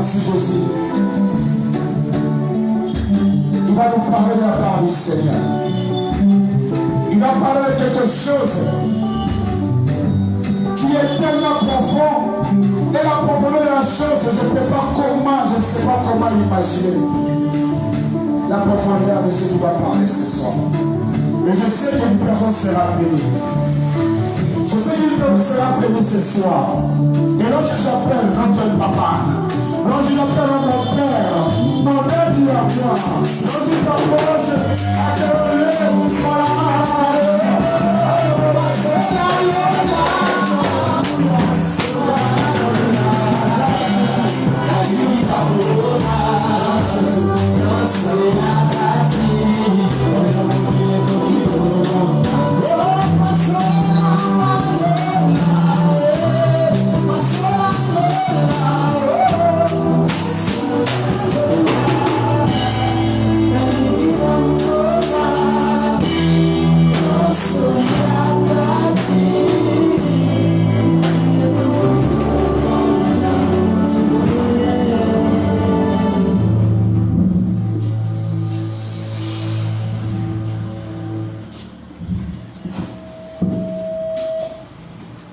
Merci Jésus. Il va nous parler de la part du Seigneur. Il va parler de quelque chose qui est tellement profond. Et la profondeur de la chose, je ne sais pas comment l'imaginer. La profondeur de ce qui va parler ce soir. Mais je sais qu'une personne sera bénie. Je sais qu'une personne sera bénie ce soir. Et lorsque j'appelle notre papa, lorsque j'appelle mon père, mon Dieu dit à moi, lorsque s'approche, adorez-le,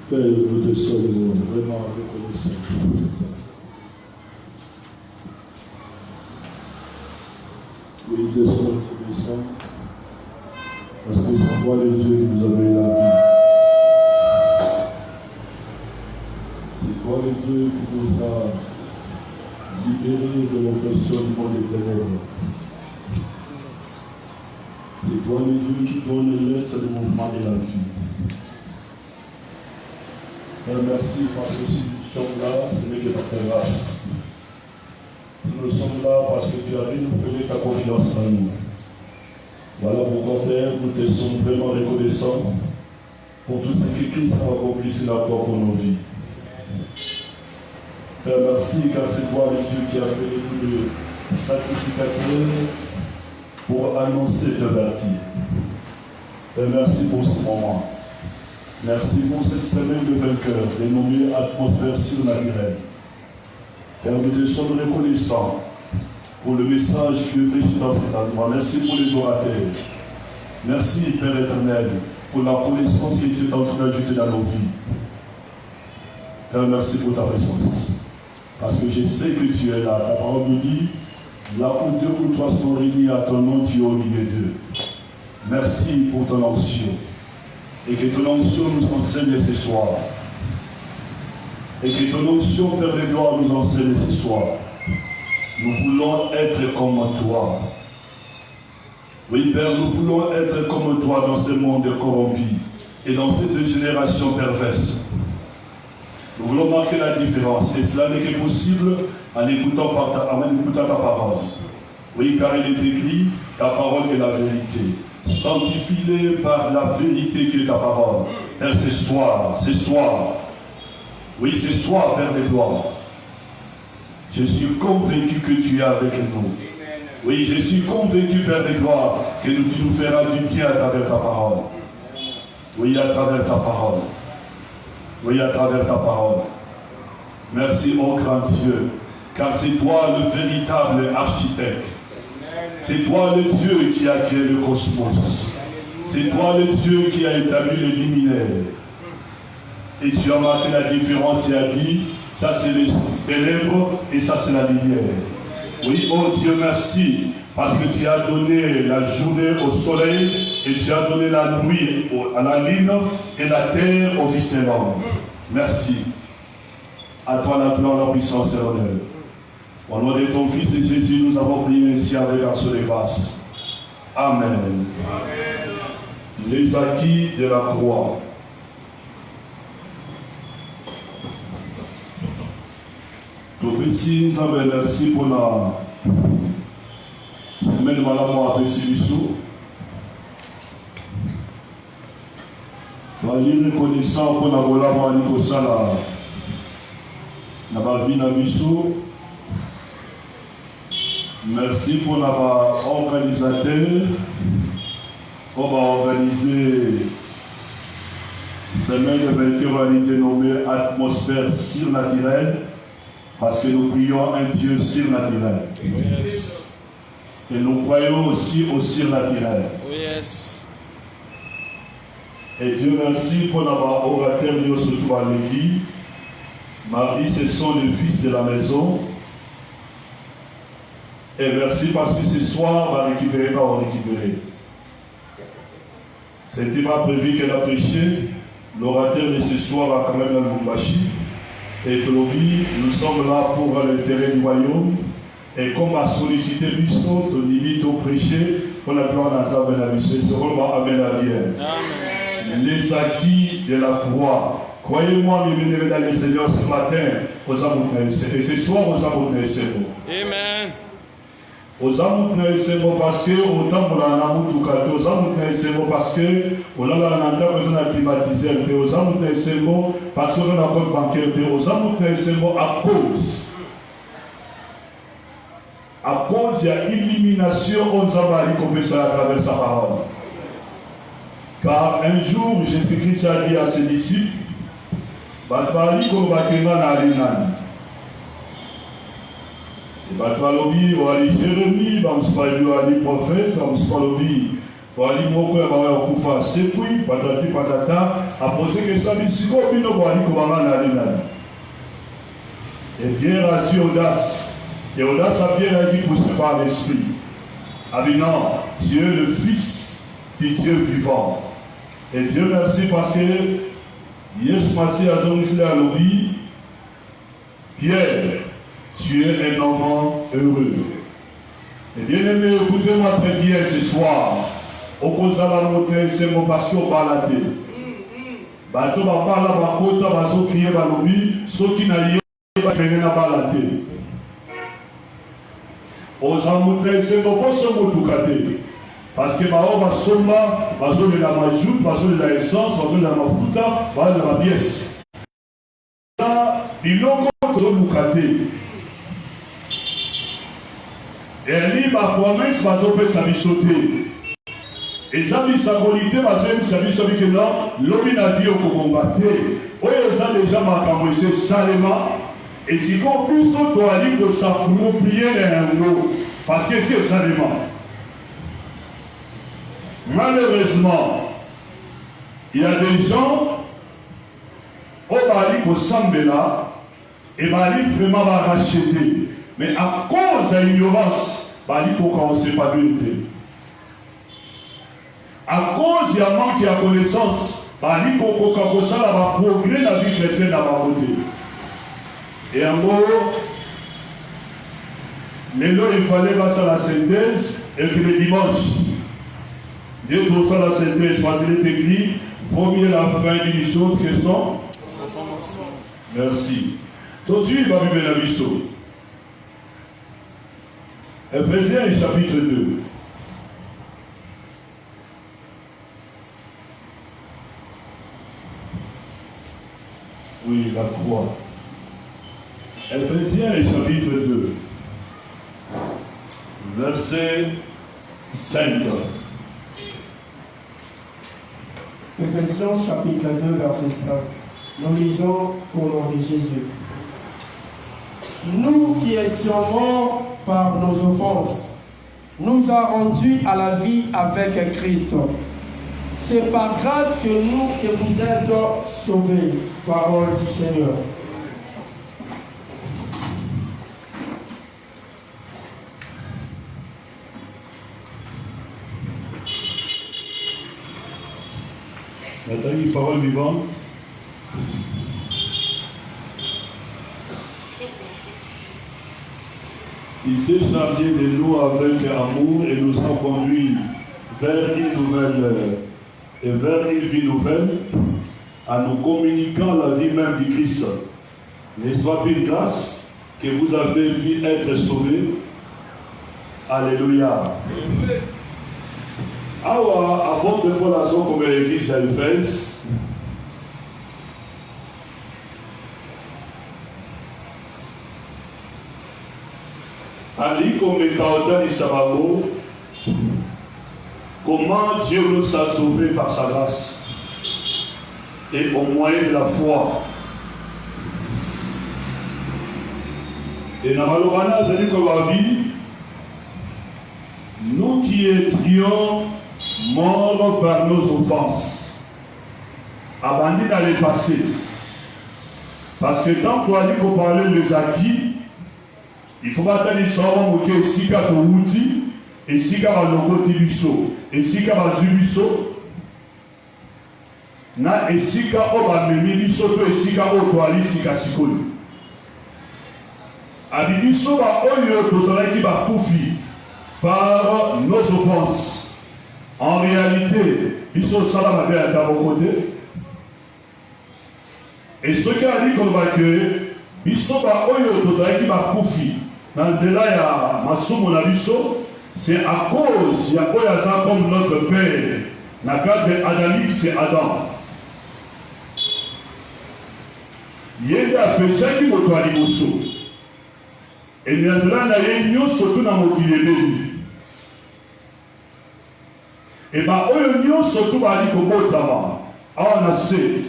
Père, nous te sommes vraiment reconnaissants. Oui, nous te sommes reconnaissants parce que c'est toi le Dieu qui nous a donné la vie. C'est toi le Dieu qui nous a libérés de l'oppression du monde des ténèbres. C'est toi le Dieu qui donne l'être du mouvement de la vie. Père, merci parce que si nous sommes là, ce n'est que par ta grâce. Si nous sommes là parce que tu as renouvelé ta confiance en nous. Voilà pourquoi, Père, nous te sommes vraiment reconnaissants pour tout ce que Christ a accompli sur la croix pour nos vies. Père, merci car c'est toi le Dieu qui a fait le sacrificateur pour annoncer te bâtir. Père, merci pour ce moment. Merci pour cette semaine de vainqueur, dénommée atmosphère surnaturelle. Père, nous te sommes reconnaissants pour le message que tu as prêché dans cet endroit. Merci pour les orateurs. Merci, Père éternel, pour la connaissance que tu es en train d'ajouter dans nos vies. Père, merci pour ta présence. Parce que je sais que tu es là. Ta parole nous dit, là où deux ou trois sont réunis à ton nom, tu es au milieu d'eux. Merci pour ton onction. Et que ton onction nous enseigne ce soir. Et que ton onction, Père de gloire, nous enseigne ce soir. Nous voulons être comme toi. Oui, Père, nous voulons être comme toi dans ce monde corrompu et dans cette génération perverse. Nous voulons marquer la différence. Et cela n'est que possible en écoutant ta parole. Oui, car il est écrit, ta parole est la vérité. Sanctifie-les par la vérité qui est ta parole. Père, ce soir, oui, ce soir, Père de gloire, je suis convaincu que tu es avec nous. Oui, je suis convaincu, Père de gloire, que tu nous feras du bien à travers ta parole. Oui, à travers ta parole. Oui, à travers ta parole. Merci, mon grand Dieu, car c'est toi le véritable architecte. C'est toi le Dieu qui a créé le cosmos. C'est toi le Dieu qui a établi les luminaires. Et tu as marqué la différence et as dit, ça c'est les ténèbres et ça c'est la lumière. Oui, oh Dieu, merci, parce que tu as donné la journée au soleil et tu as donné la nuit à la lune et la terre au Fils de l'homme. Merci. À toi la gloire, la puissance et l'honneur. Au nom de ton Fils et Jésus, nous avons prié ainsi avec action de grâce. Amen. Amen. Les acquis de la croix. Merci pour la semaine de Malamo à Pessibissou. Nous sommes reconnaissants pour la Bolama à Nikosala. Nous avons vu Nabissou. Merci pour l'organisateur. On va organiser semaine de vainqueur dénommée atmosphère surnaturelle. Parce que nous prions un Dieu surnaturel. Yes. Et nous croyons aussi au surnaturel. Yes. Et Dieu merci pour avoir orateur surtout à l'église. Marie, ce sont les fils de la maison. Et merci parce que ce soir, on va récupérer, on va récupérer. C'était pas prévu qu'elle a prêché. L'orateur de ce soir va quand même dans le Mumbashi. Et Tolobi, nous sommes là pour l'intérêt du royaume. Et comme a sollicité Busto, ton limite au prêcher, pour la gloire d'Azab et la mission, ce qu'on va amener à bien. Les acquis de la croix. Croyez-moi, mes bien-aimés dans le Seigneur, ce matin, aux amours et ce soir, aux amours et Amen. aux amours parce que autant pour la namu du kato, aux amours parce que on a la nanda besoin de climatiser, aux amours parce qu'on a un compte bancaire, aux amours à cause de l'élimination aux amours qu'on peut ça à travers sa parole. Car un jour, Jésus-Christ a dit à ses disciples, Batbali qu'on va tenir dans l'Inan. Et Batbalobi, on va aller Jérémie, on va aller prophète, on va aller Moko, on va aller Koufa, Sekoui, Patati, Patata, à poser que ça, mais si on va aller dans l'Inan. Et Pierre a su audace. Et audace a bien dit poussé par l'esprit. Ah mais non, Dieu est le Fils du Dieu vivant. Et Dieu merci parce que Yes Massi a donné à l'obéi. Pierre, tu es un homme heureux. Et bien aimé, écoutez-moi très bien ce soir. Au cause de la montée, c'est mon passion baladé. Bateau va pas là, va kota, va so crier, va l'obéi, ceux qui n'aillent pas venir à baladé. Aux amoureux, c'est mon passion motukate. Parce que Mao va somma, va de la majoute, va de la essence, va de la mafuta, va de la pièce. Là, il a encore motukate. Et il va promesse, va de sa sauter. Et ça, sa qualité, va de sa vie sauter que non, l'homme n'a dit au combattre. Oui, ils ont déjà marqué salement. Et si on puisse doit dire que ça s'approprier les mots, parce que c'est salement. Malheureusement, il y a des gens au Bali au Sambela et Bali vraiment va racheter. Mais à cause de l'ignorance, Bali pour commencer par l'unité. À cause de manque de connaissance, Bali pour commencer à progrès dans la vie chrétienne à ma côté. Et en gros, il fallait passer à la synthèse et que le dimanche, Dieu reçoit la synthèse parce qu'il est écrit, premier la fin d'une chose que sont. Merci. Tout de suite, il va vivre la mission. Éphésiens chapitre 2. Oui, la croix. Éphésiens chapitre 2. Verset 5. Éphésiens chapitre 2, verset 5. Nous lisons au nom de Jésus. Nous qui étions morts par nos offenses, nous a rendus à la vie avec Christ. C'est par grâce que vous êtes sauvés. Parole du Seigneur. Nathalie, parole vivante. Il s'est chargé de nous avec amour et nous a conduits vers une vie nouvelle, en nous communiquant la vie même du Christ. N'est-ce pas une grâce que vous avez pu être sauvés? Alléluia. Awa, apôtre Paul a son comme l'église à Éphèse. Ali comme Kaota di Sabago, comment Dieu nous a sauvés par sa grâce et au moyen de la foi. Et Namalobana, c'est comme nous qui étions morts par nos offenses, abandonnés dans le passé. Parce que tant qu'on a dit qu'on parlait des acquis, il faut pas attendre les soirs que si ka outi et si ka logo tibiso et si ka zubiso na et si ka oba memibiso to et si ka otoali si ka sikoli. Abibiso ba oyo tozalaki ba kufi par nos offenses. En réalité, ils sont salam à ta côté. Et ce qui a dit qu'on va que ils sont ba oyo tozalaki ba kufi dans zela ya masumu na biso, c'est à cause ya oyo ça comme notre père. La carte adamique c'est Adam. Yenda a péché qui moto à liboso. Et nous avons surtout dans mon guillemets. Et bien, nous surtout dans le on a fait.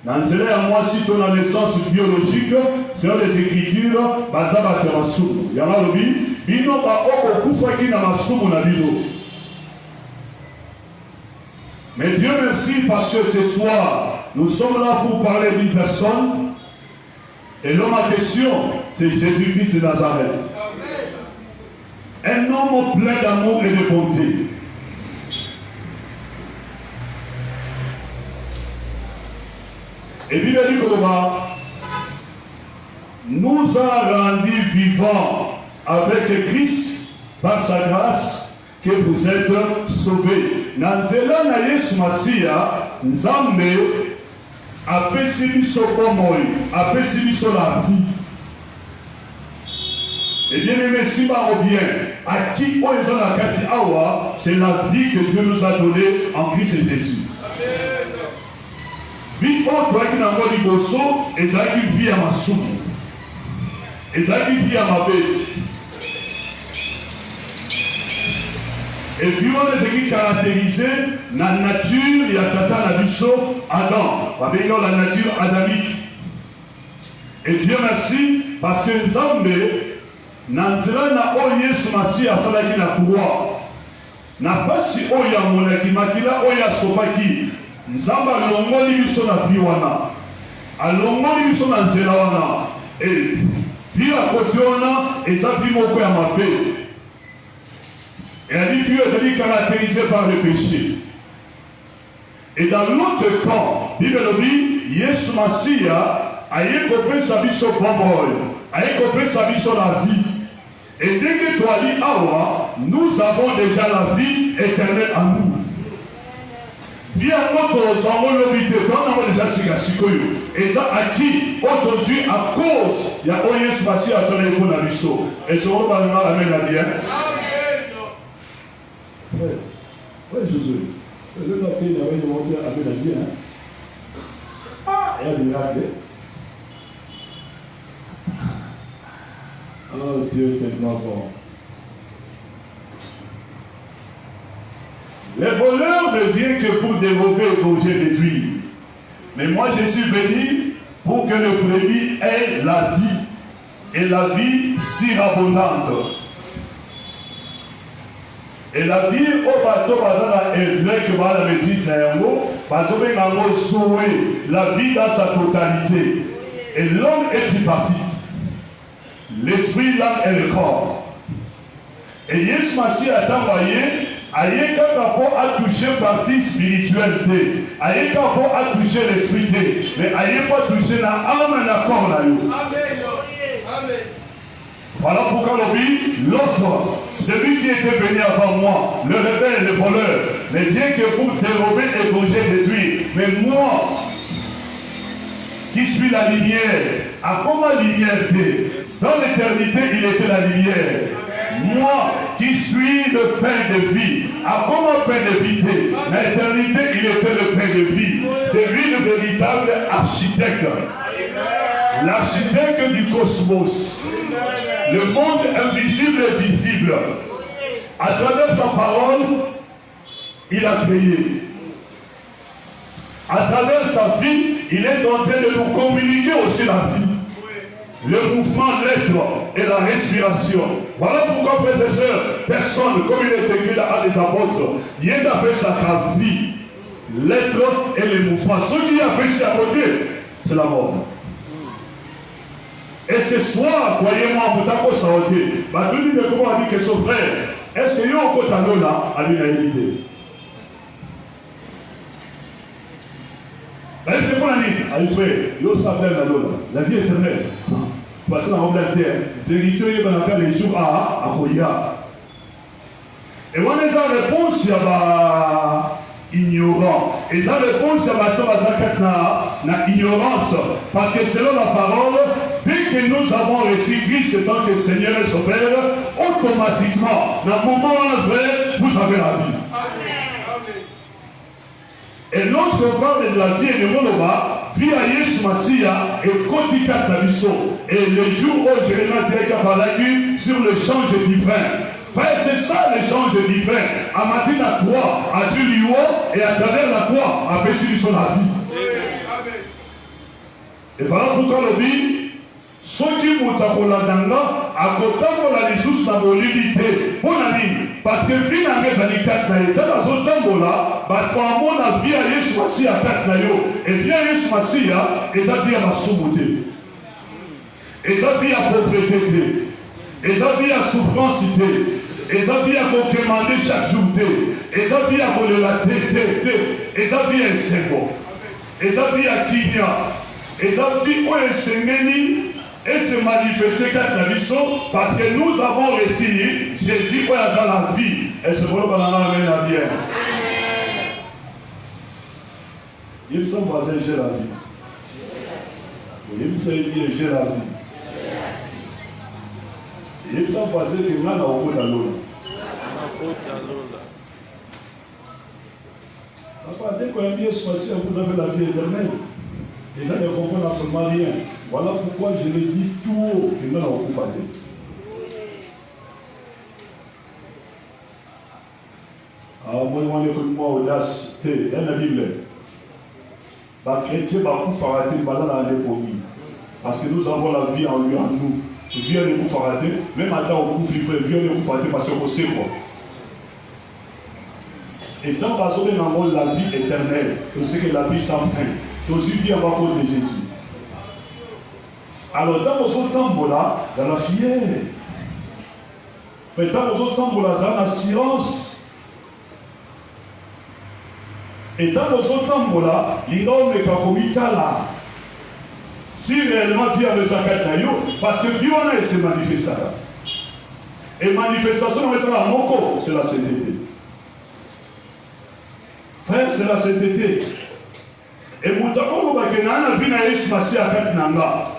Dans le moi, si ton naissance biologique, c'est les écritures, Bazaba Terasou. Il y a là le il n'y a pas beaucoup qui n'a pas soumou na bilo. Mais Dieu merci parce que ce soir, nous sommes là pour parler d'une personne. Et l'homme en question, c'est Jésus-Christ de Nazareth. Un homme plein d'amour et de bonté. Et Bible dit que nous a rendus vivants avec Christ par sa grâce que vous êtes sauvés. Nanzela na Yesu Masia, Nzambe apesi biso bomoi, apesi biso la vie. Et bien aimé, si on bien, à qui on est la kati awa, c'est la vie que Dieu nous a donnée en Christ et Jésus. Vie on doit qu'il envoie du bosso, et ça qui vit à ma soupe. Et ça qui vit à ma baie. Et puis on est caractérisé la nature, il y a tata la biso, Adam. On va bien la nature adamique. Et Dieu merci, parce que Nzambe, Nanzela na oye sumasi asalaki na croix. Na pasi oya monaki makila oya sopaki. Nzamba alongoli biso na vie wana. Alongoli biso na nzela wana. Et vie à côté wana, et ça vie moko ya mabe. Et elle dit Dieu est caractérisé par le péché. Et dans l'autre camp, Bible dit, Yesu Masia a compris sa vie sur Bomboy, a compris sa vie sur la vie. Et dès que toi dis Awa, nous avons déjà la vie éternelle en nous. Vie à notre sang, l'obité, on a déjà Sigasikoyo. Et ça à qui aujourd'hui à cause, il y a Yesu Masia à son époux dans l'issue. Et ce qu'on va nous amener à dire. Oui, Jésus. Le papier n'avait demandé à la vie. Ah, il y a des miracles. Oh Dieu, tellement bon. Les voleurs ne viennent que pour dérober, égorger, détruire. Mais moi, je suis venu pour que le brebis ait la vie. Et la vie si abondante. Et la vie au bateau, la maîtrise à un mot, la vie dans sa totalité. Et l'homme est tripartite. L'esprit, l'âme et le corps. Et Yesu Massi a envoyé, aïe quand a touché partie spiritualité, aïe quand a touché l'esprit, mais aïe pas touché la âme et la corps là. Amen. Voilà pourquoi l'autre, celui qui était venu avant moi, le rebelle, le voleur, ne vient que pour dérober, égorger, détruire. Mais moi, qui suis la lumière, à comment lumière était? Dans l'éternité, il était la lumière. Moi, qui suis le pain de vie, à comment pain de vie était? Dans l'éternité, il était le pain de vie. C'est lui le véritable architecte. L'architecte du cosmos. Le monde invisible et visible. À travers sa parole, il a créé. À travers sa vie, il est en train de nous communiquer aussi la vie. le mouvement, l'être et la respiration. Voilà pourquoi, frères et sœurs, personne, comme il est écrit à des apôtres, il y a d'après sa vie, l'être et le mouvement. Ce qui a péché à côté, c'est la mort. Et ce soir, croyez-moi, pour t'avoir sauté, bah, tout le monde a dit que son frère, est-ce qu'il y a un côté là, à l'unanimité? C'est quoi la vie? Il fait, la vie éternelle. Parce que dans la terre, vérité, il y a les jours à Koya. Et on a des réponses, il y a ignorant. Et ça réponse, il y a ignorance. Parce que selon la parole, dès que nous avons reçu Christ tant que Seigneur et Sauveur, automatiquement, dans le moment où on fait, vous avez la vie. Et lorsqu'on parle de la vie et de l'Oloba, vie à Yesu Massia et Kotika Tabiso. Et le jour où Jérémie a parlé sur l'échange divin. Frère, c'est ça l'échange divin. À matin à croix, à Julio et à travers la croix, à baisser sur la vie. Et voilà pourquoi le dit. Ceux qui m'ont appelé à côté de la ressource dans l'unité, parce que finalement, les alicats dans ce temps-là, pour la vie à Yesu Massia à 4 nayo, et bien Yesu Massia, et ça vie à la soubouté, et ça vie à pauvreté, et ça vie à souffrance, et ça vie à commander chaque jour, et ça vie à voler la tête, et ça vie à un symbole, et ça vie à Kinya, et ça vie où un Sengeni. Et se manifester quand la mission, parce que nous avons reçu Jésus pour la vie. Et c'est pour nous qu'on en amène la bien. Il me semble voisin, j'ai la vie. Il me semble bien, j'ai la vie. Il me semble voisin que nous avons au bout de l'eau. Papa, dès qu'on a mis ce passé, vous avez la vie éternelle. Les gens ne comprennent absolument rien. Voilà pourquoi je le dis tout haut que nous avons fait. Alors, moi, on est comme moi, audace, il y a la Bible. Les chrétiens, parce que nous avons la vie en lui, en nous. Viens de vous faire même à temps où vous vivez, viens de vous faire parce que vous savez quoi. Et dans la zone de la vie éternelle, vous savez que la vie sans fin. Donc, je vis à cause de Jésus. Alors, dans vos temps, là, vous avez la fière. Mais dans vos temps, là, vous avez l'assurance. Et dans vos temps, là, l'homme n'est pas comme là. Si réellement Dieu a le zakat nayo, parce que Dieu en a ses manifestations. Et manifestation, c'est la sainteté. Frère, c'est la sainteté. Et vous avez vu que Yesu Massia a fait nanga.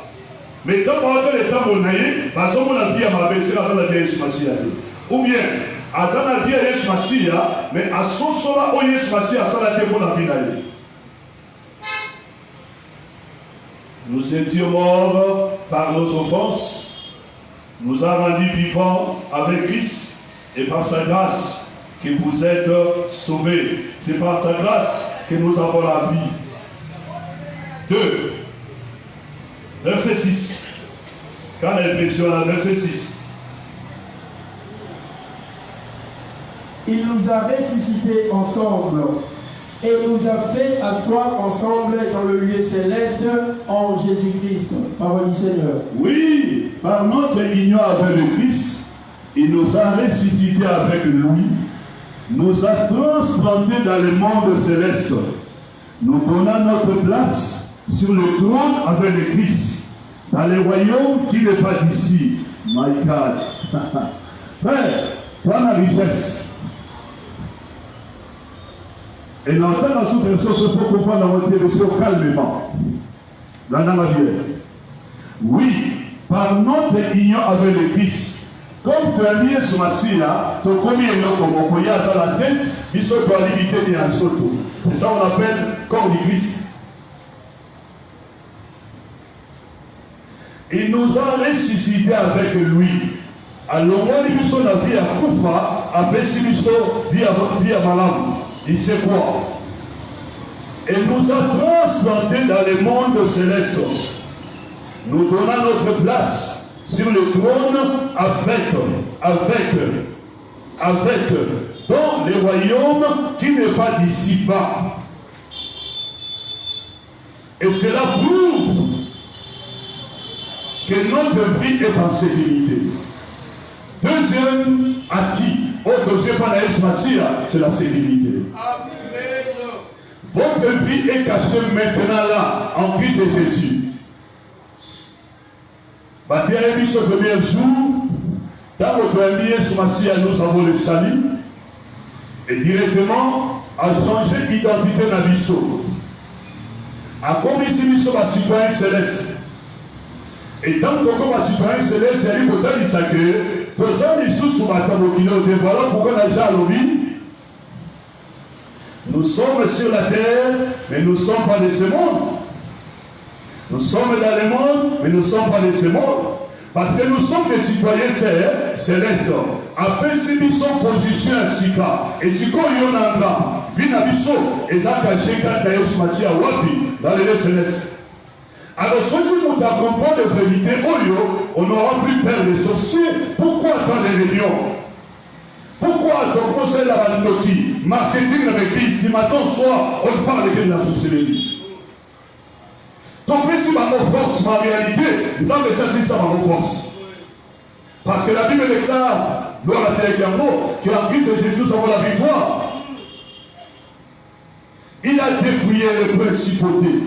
Mais quand on a le temps on a eu, parce qu'on a dit à ma belle, c'est la vie Yesu Massia. Ou bien, à la vie Yesu Massia, mais à son sola où Yesu Massia a ça la vie pour la vie naïe. Nous étions morts par nos offenses, nous avons rendu vivants avec Christ, et par sa grâce que vous êtes sauvés. C'est par sa grâce que nous avons la vie. 2. Verset 6. Quand elle mentionne verset 6. Il nous a ressuscités ensemble et nous a fait asseoir ensemble dans le lieu céleste en Jésus-Christ. Parole du Seigneur. Oui, par notre union avec le Christ, il nous a ressuscités avec lui, nous a transplantés dans le monde céleste, nous donnant notre place sur le trône avec le Christ, dans le royaume qui n'est pas d'ici. My God. Frère, prends la richesse. Et dans la souffrance, il faut comprendre la moitié de ce calmement. Là, dans la vie. Oui, par notre union avec le Christ, comme tu as mis ce massif-là, tu as commis un autre mot, il y a ça la tête, il se doit limiter bien surtout. C'est ça qu'on appelle corps du Christ. Il nous a ressuscités avec lui. Alors, moi, nous sommes la vie à Koufa, à Bessimuso, vie à Malam. Il sait quoi? Et nous a transplantés dans le monde céleste. nous donnons notre place sur le trône avec dans les royaumes qui n'est pas d'ici-bas. Et cela prouve que notre vie est en sécurité. Deuxième acquis, c'est la sécurité. Votre vie est cachée maintenant là, en Christ et Jésus. Baptême ce premier jour, dans votre ami nous avons le salut, et directement à changer d'identité dans l'issue. À comme ici nous sommes citoyens célestes. Et tant que comme citoyens célestes, c'est l'hypothèse côté du sacré, posons les sous sur ma table qui nous dévoilons pour qu'on aille à l'objet. Nous sommes sur la terre, mais nous ne sommes pas de ce monde. Nous sommes dans le monde, mais nous ne sommes pas de ce monde. Parce que nous sommes des citoyens célestes. Après, si nous sommes positionnés à Sika, et si nous sommes là, Vinabiso, et ça caché quand nous sommes à Wapi, dans les célestes. Alors, ceux qui nous accompagnent de vérité, on n'aura plus peur des sorciers. Pourquoi tant de réunions? Pourquoi le conseil de la Valinoki, marketing de l'église, du matin au soir, on parle de la sorcellerie? Donc, si ma force, ma réalité, ça me sert ça ma force. Parce que la Bible déclare, gloire à Dieu, qu'en Christ Jésus, nous avons la victoire. Il a dépouillé les principautés,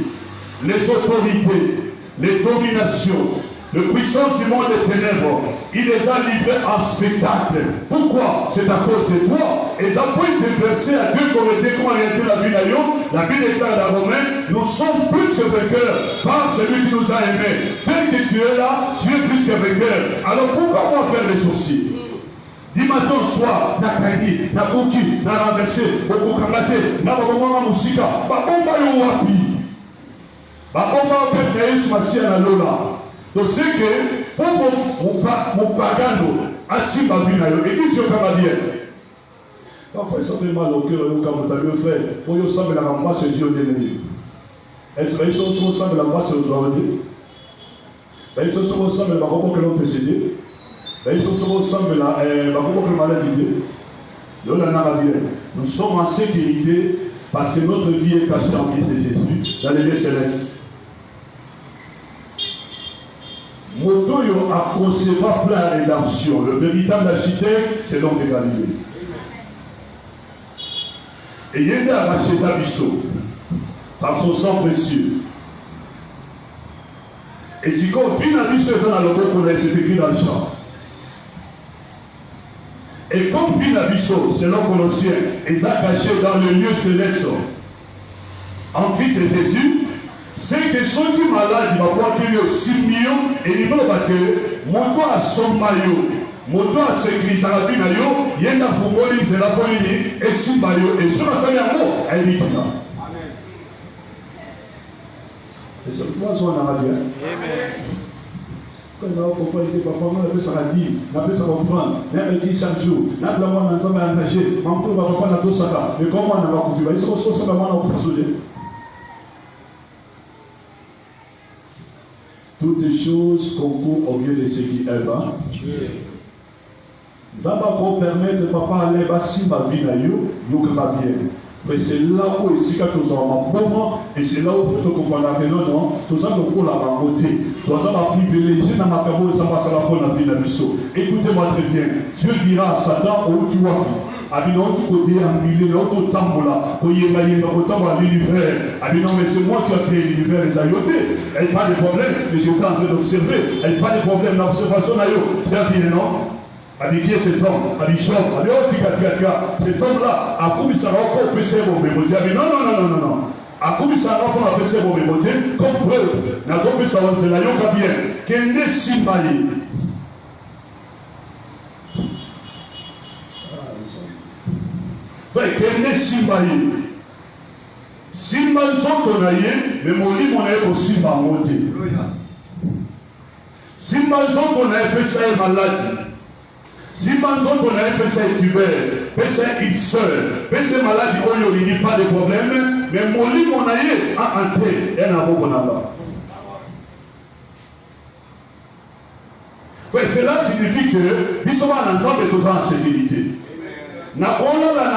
les autorités, les dominations, les puissances du monde des ténèbres. Il les a livrés en spectacle. Pourquoi? C'est à cause de toi. Et ça peut être versé à 2 Corinthiens, comme on a été la vie d'ailleurs. La Bible déclare à Romain, nous sommes plus que vainqueurs par celui qui nous a aimés. Dès que tu es là, tu es plus que vainqueur. Alors pourquoi moi faire les sorciers? Du matin au soir, na kagi, na bouki, na renversé, au kamate, na baboma musika, babomba yo wapi. Babomba peut-être sur ma sienne à Lola. Donc c'est que pour mon pagano, assis ma vie, et qui se fait bien. Après, ça fait mal au cœur, comme tu as bien fait. Pour que ça me la ramasse, c'est Dieu délégué. Est-ce que les choses sont ça me la ramasse aujourd'hui? Les choses sont ça me la ramasse que l'on peut céder. Les choses sont ça me la ramasse que l'on peut céder. Nous sommes en sécurité parce que notre vie est cachée en Christ et Jésus dans les lieux célestes. Motoyo a concevoir plein de rédemption. Le véritable architecte, c'est l'homme de Galilée. Et il a racheté Abisso par son sang précieux. Et si quand vient Abisso est dans le bon c'est écrit dans le champ. Et comme vient Abisso, c'est l'homme colossien, et ça caché dans le lieu céleste en Christ et Jésus. C'est que ceux qui sont malades, ils vont pouvoir dire 6 millions et ils vont dire que mon doigt a son maillot, mon doigt a sécrit, ça va dire maillot, il y a un football, il y a un police, et 6 maillots, et sur la salle à mot, elle est là. Et c'est pourquoi on a dit. Amen. Quand on a compris que papa, on a fait ça à dire, on a fait ça offrande, on a dit chaque jour, on a dit qu'on a ensemble engagé, on a dit qu'on a tout ça, mais comment on a couvert, ils sont sur ça, on a fait. Toutes les choses concourent au bien de ce qui est là. Ça va vous permettre, papa, aller bâtir ma vie, vous va bien. Mais c'est là où ici, quand nous avons un moment, et c'est là où vous comprenez que non, tout ça nous coule à ma côté. Tout ça va privilégier dans ma cabane, ça passe à la bonne vie dans le saut. Écoutez-moi très bien. Dieu dira à Satan, où tu vois. Abinon, tu peux déambuler l'autre tambola, pour y aller dans le temps à l'univers. Abinon, mais c'est moi qui ai créé l'univers, les aïotés. Elle n'a pas de problème, mais j'étais en train d'observer. Elle n'a pas de problème d'observation, tu as dit non? Avec qui est cet homme? Avec Job. Cet homme-là, à quoi il s'en va pour passer mon mémoire? Non. À quoi il s'en va pour passer mon mémoire? Comme preuve, n'a pas pu savoir, c'est la yoka bien. Qu'elle n'est si maillée. Qu'elle n'est si maillée. Si mal sont qu'on aille, mais mon lit, on est aussi marmoté. Si mal sont qu'on aille, peut être malade. Si manzon qu'on a fait ça tubère, fait ça seul, fait ça maladie, il n'y a pas de problème, mais mon lit, mon aïe, a entré, et n'a pas qu'on a pas. Cela signifie que nous sommes ensemble tous en sécurité. Na ona la na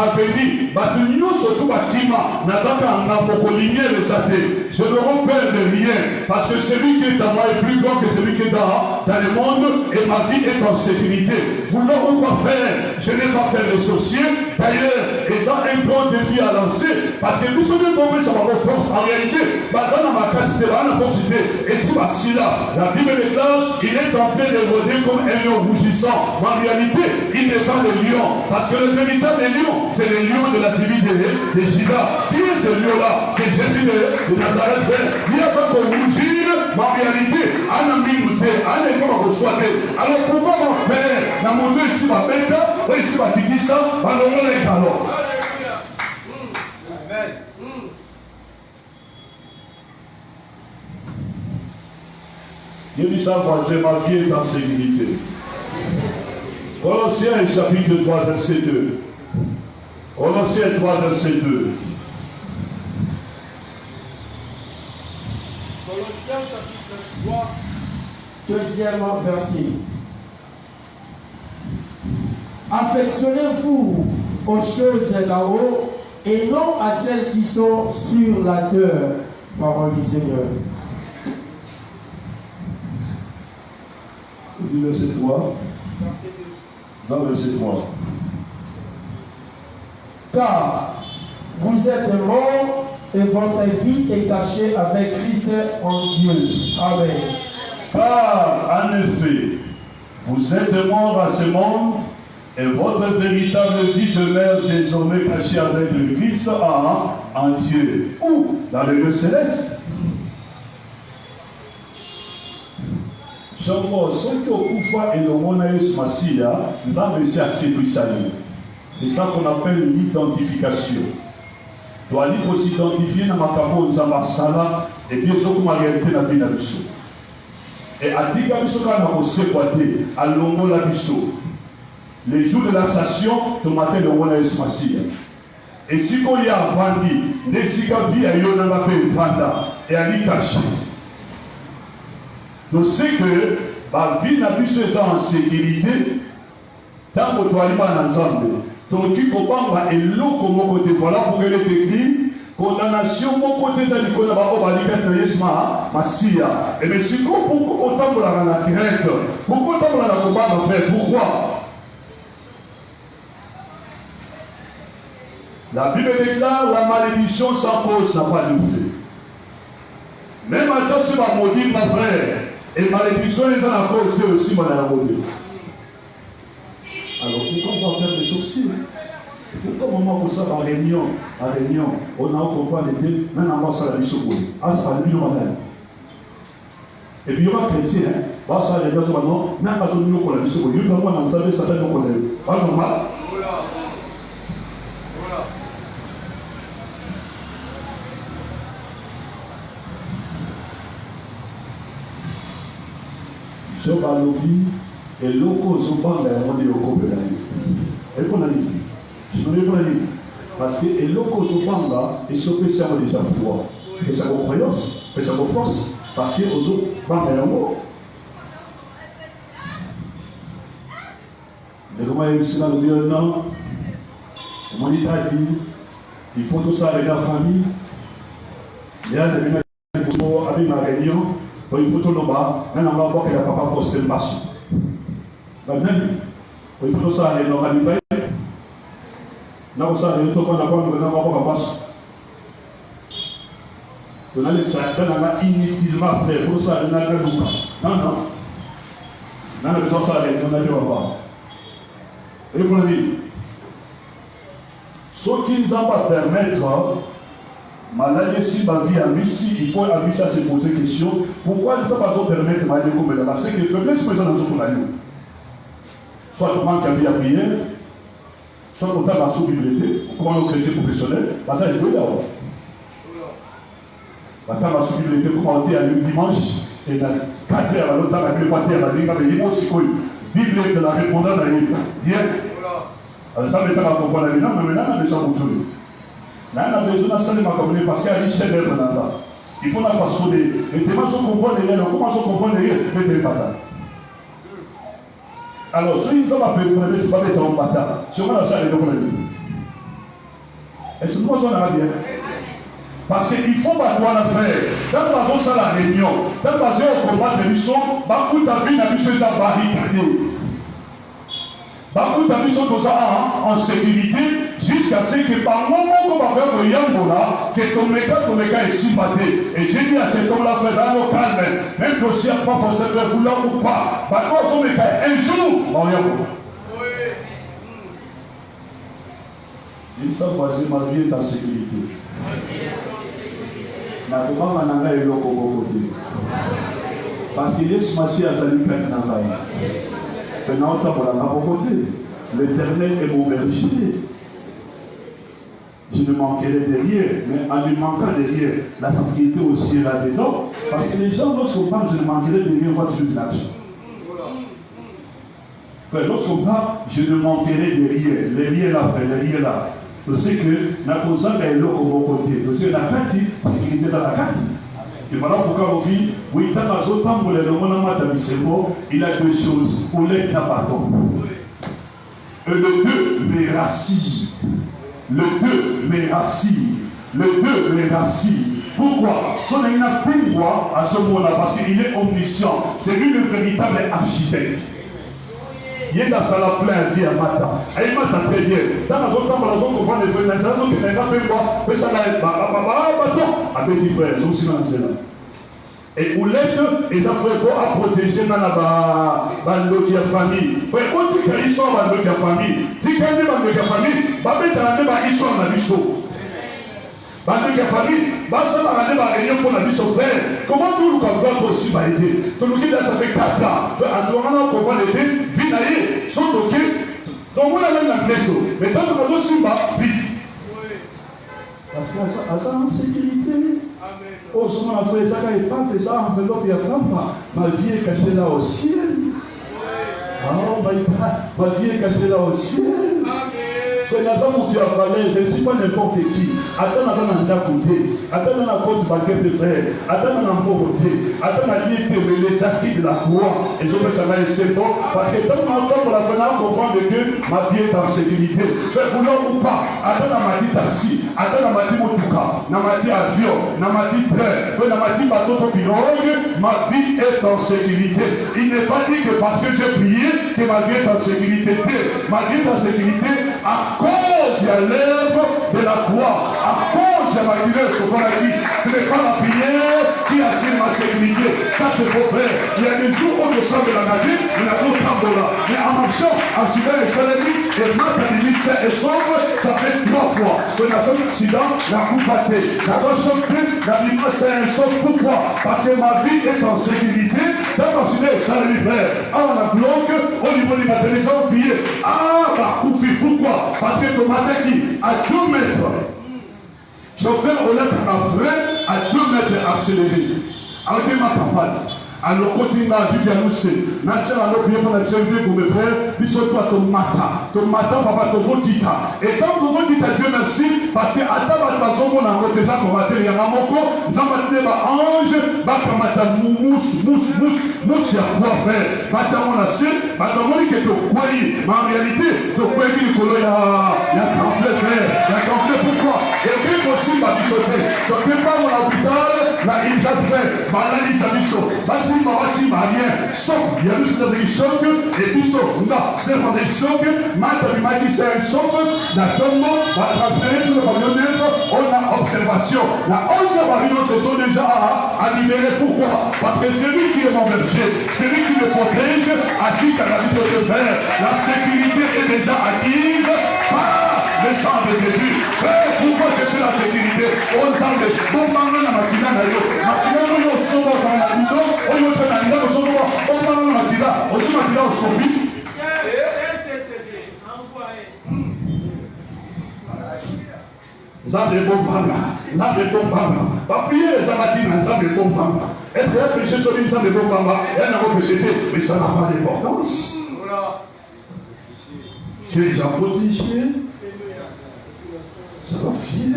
aveni batunyo surtout bakima nazaka na mokolinye le sate. Je ne repère de rien parce que celui qui est en moi est plus grand que celui qui est dans le monde et ma vie est en sécurité. Vouloir ou pas faire, je n'ai pas peur de sorcier. D'ailleurs, ils ont un grand défi à lancer parce que nous sommes tombés sur ma force. En réalité, basant ma capacité, la force et si la Bible déclare, il est en train de rôder comme un lion rougissant. Mais en réalité, il n'est pas le lion. Parce que le véritable lion, c'est le lion de la tribu de Juda. Qui est ce lion-là? C'est Jésus de Nazareth. Il y a fait qu'on rougir, mais en réalité, on a mis une tête, on est comme on reçoit. Alors pourquoi mon père, dans mon Dieu, ici ma bête, ici ma bikisa, alors on est alors. Amen. Il dit ça, voisin, ma vie est en sécurité. Colossiens chapitre 3, verset 2. Colossiens 3, verset 2. Colossiens chapitre 3, deuxième verset. Affectionnez-vous aux choses d'en haut et non à celles qui sont sur la terre. Parole du Seigneur. Verset 3. Dans verset 3. Car vous êtes morts et votre vie est cachée avec Christ en Dieu. Amen. Car en effet, vous êtes morts à ce monde et votre véritable vie demeure désormais cachée avec le Christ en Dieu. Où? Dans le lieu céleste. C'est ça qu'on appelle l'identification. Tu dois aller s'identifier dans ma capo de Zambasala et bien sûr comme réalité dans la vie de l'Abisso. Et à dire que l'Abisso quand on s'est boité à l'ongo l'Abisso, les jours de la station, tu m'attends le roi d'Esmacia. Et si on y a vendu, les cigavilles à Yonama Vanda et à l'Ikachi. Donc c'est que la vie n'a plus ce genre en sécurité. Tant que tu arrives ensemble, tu occupes au bamba et l'eau comme mon côté. Voilà pour elle est écrit. Condamnation, mon côté, ça dit qu'on a pas Massia. Et mais si pourquoi autant pour la crainte? Pourquoi autant pour la combat en fait? Pourquoi? La Bible déclare la malédiction sans cause n'a pas de fait. Même maintenant, si ma maudit, ma frère, et malédiction est dans la cause, c'est aussi mon maudit. Alors pourquoi on va faire des sorciers? Pourquoi on va ça en réunion, on a un combat d'été, maintenant on va ça la mission pour ah, ça va le bilan madame. Et puis il y aura chrétien, va ça les gars, non, n'a pas besoin de nous pour la mission pour lui, on a savait ça fait nos collègues. Pas normal. Je vais à et locaux souvent on est au Copélaï. Et qu'on a dit, je ne l'ai pas dit. Parce que les locaux souvent là, ils sont spécialement déjà foi. Et ça vos croyances, et ça vos forces. Parce que aux autres, pas un mot. Mais comment il y a dans le milieu non? Comment il a dit, il faut tout ça avec la famille. Il y a des ménages avec ma réunion. Il faut tout le bas, mais on va voir qu'il n'y a pas forcé le passe. Il faut ça aller dans la vie. Nous ça aller tout le monde dans la passe. On a les certains inutilement fait pour ça on a le Luca. Non. On a besoin ça aller on a dit pas. Et pour dire ce qui nous va permettre malgré si ma vie a réussi, il faut à ça se poser question. Pourquoi ne pas permettre ma vie comme elle a? C'est que les faiblesses sont dans notre vie. Soit on manque à vie à prière, soit on fait ma sous-bibliothèque, comment on chrétien professionnel, parce que ça il faut y avoir. Parce que ma sous-bibliothèque, comment on dit à dimanche, et dans 4 heures, à l'autre temps, la Bible pas terre, la Bible, mais il aussi quoi. Bible de la répondante à lui. Bien. Alors ça m'étonne à comprendre la Bible, mais maintenant, on a besoin de tout. Là, on a besoin de salir ma communauté parce qu'il y a une chaîne d'œuvre là-bas. Il faut la façonner. Et tellement je comprends les règles, comment je comprends les règles, mais pas ça. Alors, si ils ont appelé pour les pas mettre en bataille, sur moi, ça, les deux. Est-ce que moi, on a bien? Parce qu'il faut pas quoi la faire. Dans ça la réunion, dans au combat de mission, beaucoup d'avis n'a vu ce ça barricadé. Beaucoup d'avis sont en sécurité jusqu'à ce que par moment qu'on va faire le Yambola, que ton méca est sympathique. Et j'ai dit à cet homme-là, frère, dans le calme, même que si à pas pour se faire vouloir ou pas, par contre, son méca un jour, en Yambola. Il s'est passé, ma vie est en sécurité. Parce qu'il est ce matin à Zalika Navaï. Maintenant, l'Éternel est mon berger. Je ne manquerai de rien, mais en lui manquant de rien, la sécurité aussi est là-dedans. Parce que les gens, lorsqu'on parle, je ne manquerai de rien, on voit toujours de l'argent. Lorsqu'on parle, je ne manquerai de rien. Les riens là, les riens là. Je sais que la cause est là au bon côté. Je sais que la carte, sécurité dans la carte. Et voilà pourquoi on dit, oui, dans la zone, pour les romans il a deux choses. Pour les nabatons. Le 2 me rassure. Le 2 me rassure. Le 2 me rassure. Pourquoi? Son il n'a plus droit à ce moment-là parce qu'il est omniscient. C'est lui le véritable architecte. Il est dans la plainte à Mata. Il m'a très bien. Dans la zone, on comprend les frères. Dans la zone, il n'a pas pu voir. Mais ça n'a pas petit frère, ils sont aussi dans la. Et où l'être, ils ont fait quoi à protéger dans la famille. Frère, quand ils sont dans la famille, si ils sont dans la famille, ils sont dans la mission. Bande de famille, ça va aller à réunion pour la vie sur frère. Comment nous nous aussi va aider? Tout le monde ça fait 4 ans. En demandant comment l'aider, vite sont ok. Donc on a même un métro. Mais tant que nous aussi vite. Parce qu'à ça en sécurité. Oh, ce qu'on a fait ça, il pas fait ça, en fait donc il n'y a pas. Ma vie est cachée là au ciel. Ah, ma vie est cachée là au ciel. Je ne suis pas n'importe qui. Attends dans la côté. Attends dans la côte bancaire de frère. Attends dans la côté. Attends dans les acquis de la croix. Et je veux savoir c'est bon. Parce que tant pour la fin, on comprend que ma vie est en sécurité. Mais vouloir ou pas. Attends dans ma vie taxi. Attends dans ma vie motuka. Dans ma vie avion. Dans ma vie train. Dans ma vie bateau pirogue. Ma vie est en sécurité. Il n'est pas dit que parce que j'ai prié que ma vie est en sécurité. Ma vie est en sécurité à cause de l'œuvre de la croix, à cause de ma grâce, ce qu'on a dit. Ce n'est pas la prière qui assure ma sécurité. Ça, c'est faux frère. Il y a des jours où je sens de la magie, il y a d'autres là. Mais en marchant, en suivant les salariés, et maintenant, il est sauve, ça fait 3 fois. Que dans un accident, la coupe fatée. La chanté, la vie, c'est un sauve. Pourquoi? Parce que ma vie est en sécurité. Dans ma ciné, ça les frère. Ah, on a bloqué, au niveau du matériel, les gens pillés. Ah, la coupe, pourquoi? Parce que le matin qui, à 2 mètres, chauffeur au lettre à vrai, à 2 mètres accéléré. Avec ma campagne. Alors, côté là, je viens nous c'est. Nasser à l'autre, pour la sécurité pour mes frères, puis surtout à ton matin. Ton matin, papa, ton vodita. Et tant que vous dites à Dieu merci, parce que à ta façon, on a côté ça, qu'on va dire, il y a un mot, ça va dire, ange, bah, comme à ta mousse, il y a quoi faire. Bah, t'as mon assez, bah, t'as mon qui est au courrier. Mais en réalité, le courrier, il y a complet frère. Il y a complet pourquoi? Et bien possible, bah, tu sauter. Tu ne peux pas mon hôpital, là, il y a fait, bah, là, il s'habille saut. Basi rien sauf il y a juste des chocs et puis sauf non c'est pas des chocs maintenant il m'a dit c'est un choc la tombe va transférer sur le pavillon on a observation la 11e pavillon se sont déjà à libérer pourquoi parce que c'est lui qui est mon berger c'est lui qui me protège à qui qu'à la vie de faire la sécurité est déjà acquise par le sang de Jésus. Pourquoi chercher la sécurité? On s'en met. Bon, on a ma fille, on s'en va dans la vidéo, on y va dans la vidéo, on va dans la vidéo, on s'en va dans son vie. Zab de Bombanga, Zab de Bombanga. Pas prier, Zabatina, Zab de Bombanga. Est-ce qu'il y a péché sur lui, Zab de Bombanga? Elle n'a pas péché, mais ça n'a pas d'importance. Tu es déjà protégé. Ça va fier.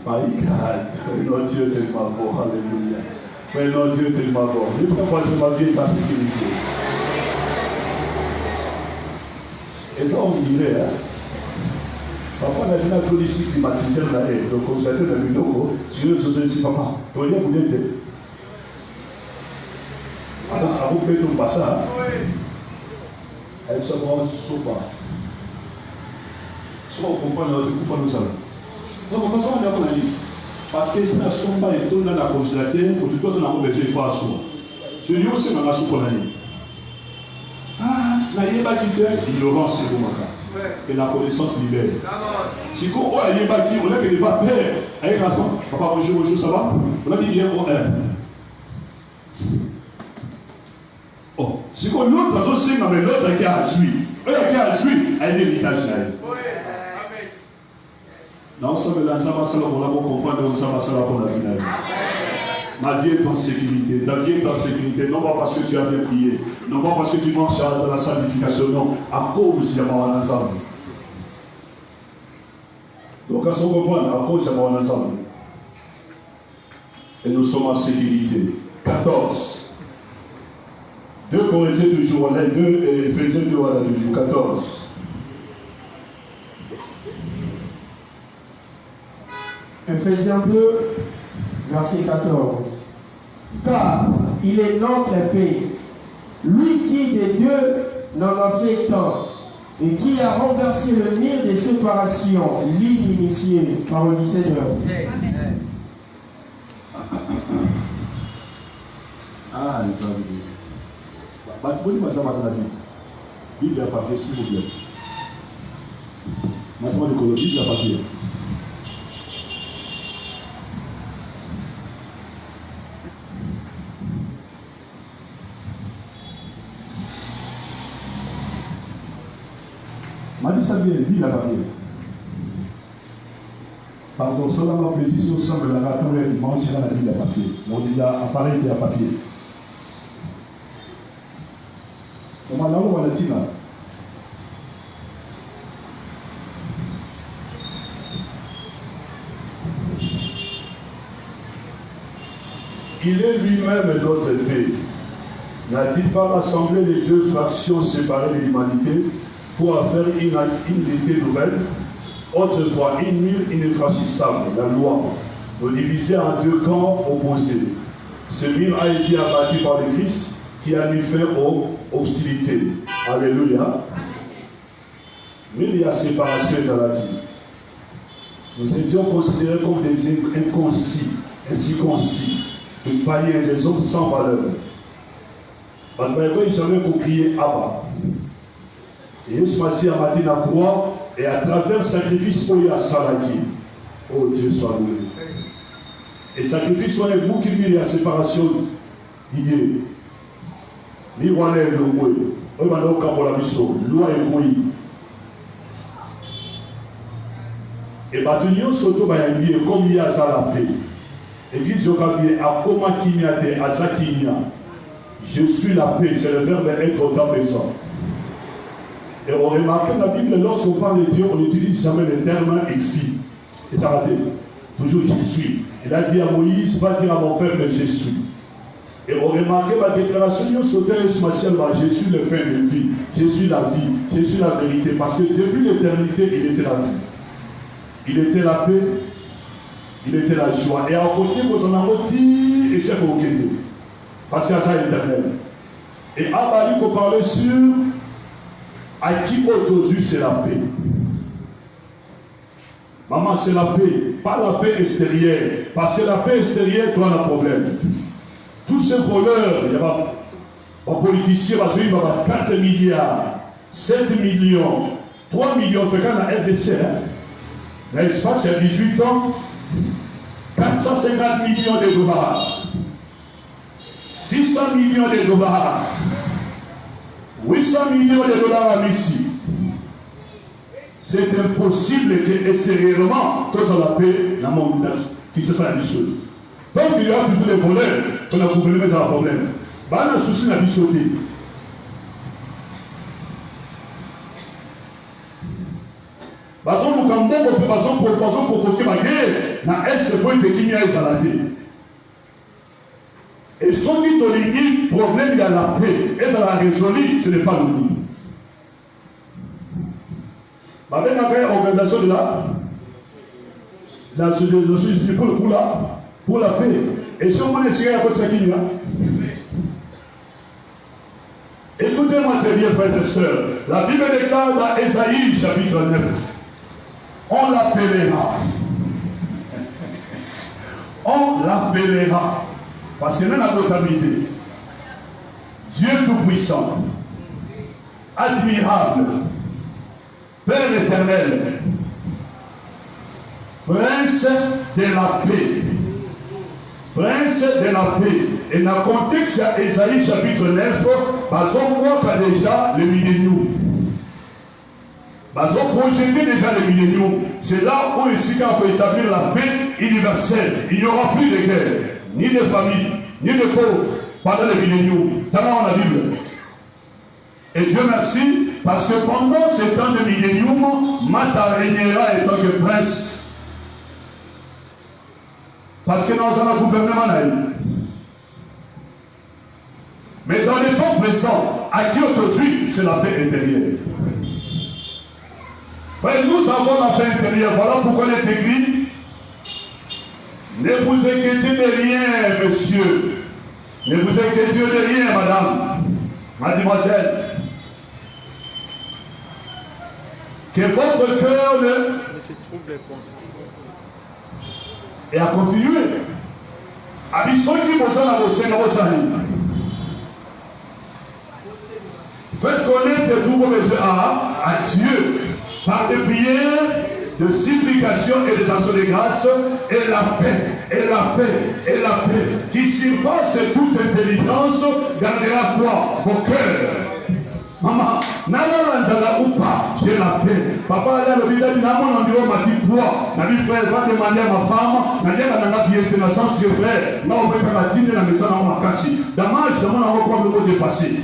My God. Notre Dieu est tellement beau. Alléluia. Mais notre Dieu est tellement beau. Je sais pas si ma vie est en sécurité. Et ça, on dirait, hein. Parfois, on a vu un policier climatisé dans la haie. Donc, on s'est dit, si je ne sais pas, on va dire, vous êtes. Alors, vous faites un bâtard. Elle se voit souvent. Soit on comprend notre coup, il faut nous savoir. Donc, on pense qu'on a dit. Parce que si on ne pas et tout dans la congélateur, pour tout ça, on a besoin de faire ça. Ce lieu aussi, on a soupe pour l'année. Ah, la yéba qui fait, l'ignorance, c'est bon, et la connaissance libère. Si on a yéba qui, on a que les pas père, avec raison, papa, bonjour, ça va? On a dit bien pour un. Oh, si on l'autre, c'est mais l'autre qui a suivi. Eux qui a suivi, a un héritage là. Non, ça me l'a ça pour la comprendre, ça va ça pour la finale. Ma vie est en sécurité, ta vie est en sécurité, non pas parce que tu as bien prié, non pas parce que tu marches dans la sanctification, non, à cause de mon ensemble. Donc, à ce moment, à cause de mon ensemble. Et nous sommes en sécurité. 14. 2 Corinthiens toujours, on a 2 Éphésiens toujours, on a toujours 14. Éphésiens 2, verset 14. Car il est notre paix, lui qui de Dieu n'en a fait tant, et qui a renversé le mur de séparation, l'initié, parole du Seigneur. Ah, les amis. Vous dites, ça va la Bible. Bible à papier, s'il vous plaît. Massement de colonie, Bible à papier. M'a dit ça bien, Bible à papier. Pardon, cela m'a plaisir, ça me l'a rappelé, il mange la Bible à papier. On dit appareil à papier. Comment là, on va la dire là? Il est lui-même notre paix. N'a-t-il pas rassemblé les 2 fractions séparées de l'humanité pour en faire une unité nouvelle? Autrefois, une mur infranchissable, la loi, nous divisait en 2 camps opposés. Ce mur a été abattu par le Christ qui a mis fin aux hostilités. Alléluia. Mais il y a séparation à la vie. Nous étions considérés comme des inconcis, incirconcis, des païens, des hommes sans valeur. Ils avaient pour crier Abba. Et ce matin, à matin, la croix, et à travers le sacrifice, il y a Salaki. Oh Dieu soit loué. Et sacrifice, il y a la séparation d'idées. Ni voilà le moué. On va donc avoir la mission. Loi et moué. Et maintenant, surtout, comme il y a la paix. Et dit, je vais à comment qu'il y a des azakinia. Je suis la paix, c'est le verbe être au temps présent. Et on remarque dans la Bible, lorsqu'on parle de Dieu, on n'utilise jamais le terme écrit. Et ça va dire, toujours je suis. Il a dit à Moïse, va dire à mon peuple, je suis. Et on remarque ma déclaration, je suis le pain de vie, je suis la vie, je suis la vérité. Parce que depuis l'éternité, il était la vie. Il était la paix, il était la joie. Et à côté, vous en avez dit, et c'est pour Kédo. Parce qu'il y a ça éternel. Et Abali, qu'on parlait sur à qui aujourd'hui c'est la paix. Maman, c'est la paix, pas la paix extérieure. Parce que la paix extérieure, tu as un problème. Tous ces voleurs, il y a un politicien, il va avoir 4 milliards, 7 millions, 3 millions, c'est quand la RDC, n'est-ce pas, c'est 18 ans, 450 millions de dollars, 600 millions de dollars, 800 millions de dollars à Messie. C'est impossible que extérieurement, que ça la paix, la montagne, qui te soit la mission. Donc il y a toujours des voleurs, qu'on a gouverné, mais ça a un problème. Bah, on a un souci, on a pu sauter. Parce que nous avons fait pour côté ma guerre, dans ce point de qui a été. Et ceux qui ont dit problème, il y a la paix. Et ça l'a résolu, ce n'est pas le nous. Avec une organisation de pour la paix. Et si on est à côté de ça, écoutez-moi très bien, frères et sœurs. La Bible déclare dans Ésaïe, chapitre 9. On l'appellera. On l'appellera. Parce qu'il y a la notabilité. Dieu Tout-Puissant, admirable, Père éternel, Prince de la paix. Prince de la paix. Et dans le contexte d'Ésaïe chapitre 9, on voit déjà le millénium. On projeté déjà le millénium. C'est là où ici on peut établir la paix universelle. Il n'y aura plus de guerre, ni de famille, ni de pauvres pendant le millénium. C'est dans la Bible. Et Dieu merci, parce que pendant ce temps de millénium, Mata régnera en tant que prince. Parce que nous avons un gouvernement naïf. Mais dans les temps présents, à qui aujourd'hui, c'est la paix intérieure. Mais nous avons la paix intérieure. Voilà pourquoi il est écrit. Ne vous inquiétez de rien, monsieur. Ne vous inquiétez de rien, madame. Mademoiselle. Que votre cœur ne se trouble point. Et à continuer. Faites connaître tous vos besoins à Dieu par des prières de supplication et des actions de grâce et la paix, et la paix, et la paix qui surpasse toute intelligence gardera quoi? Vos cœurs. Maman, n'allons ou pas, j'ai la paix. Papa, là, le village, n'a pas environ ma petite voix. N'a dit, frère, va demander à ma femme, n'a dit, elle n'a pas bien été, n'a sens, c'est vrai. N'a pas fait la dîner, n'a mis ça dans ma casse. Dommage, dans mon envoi, pour le dépasser.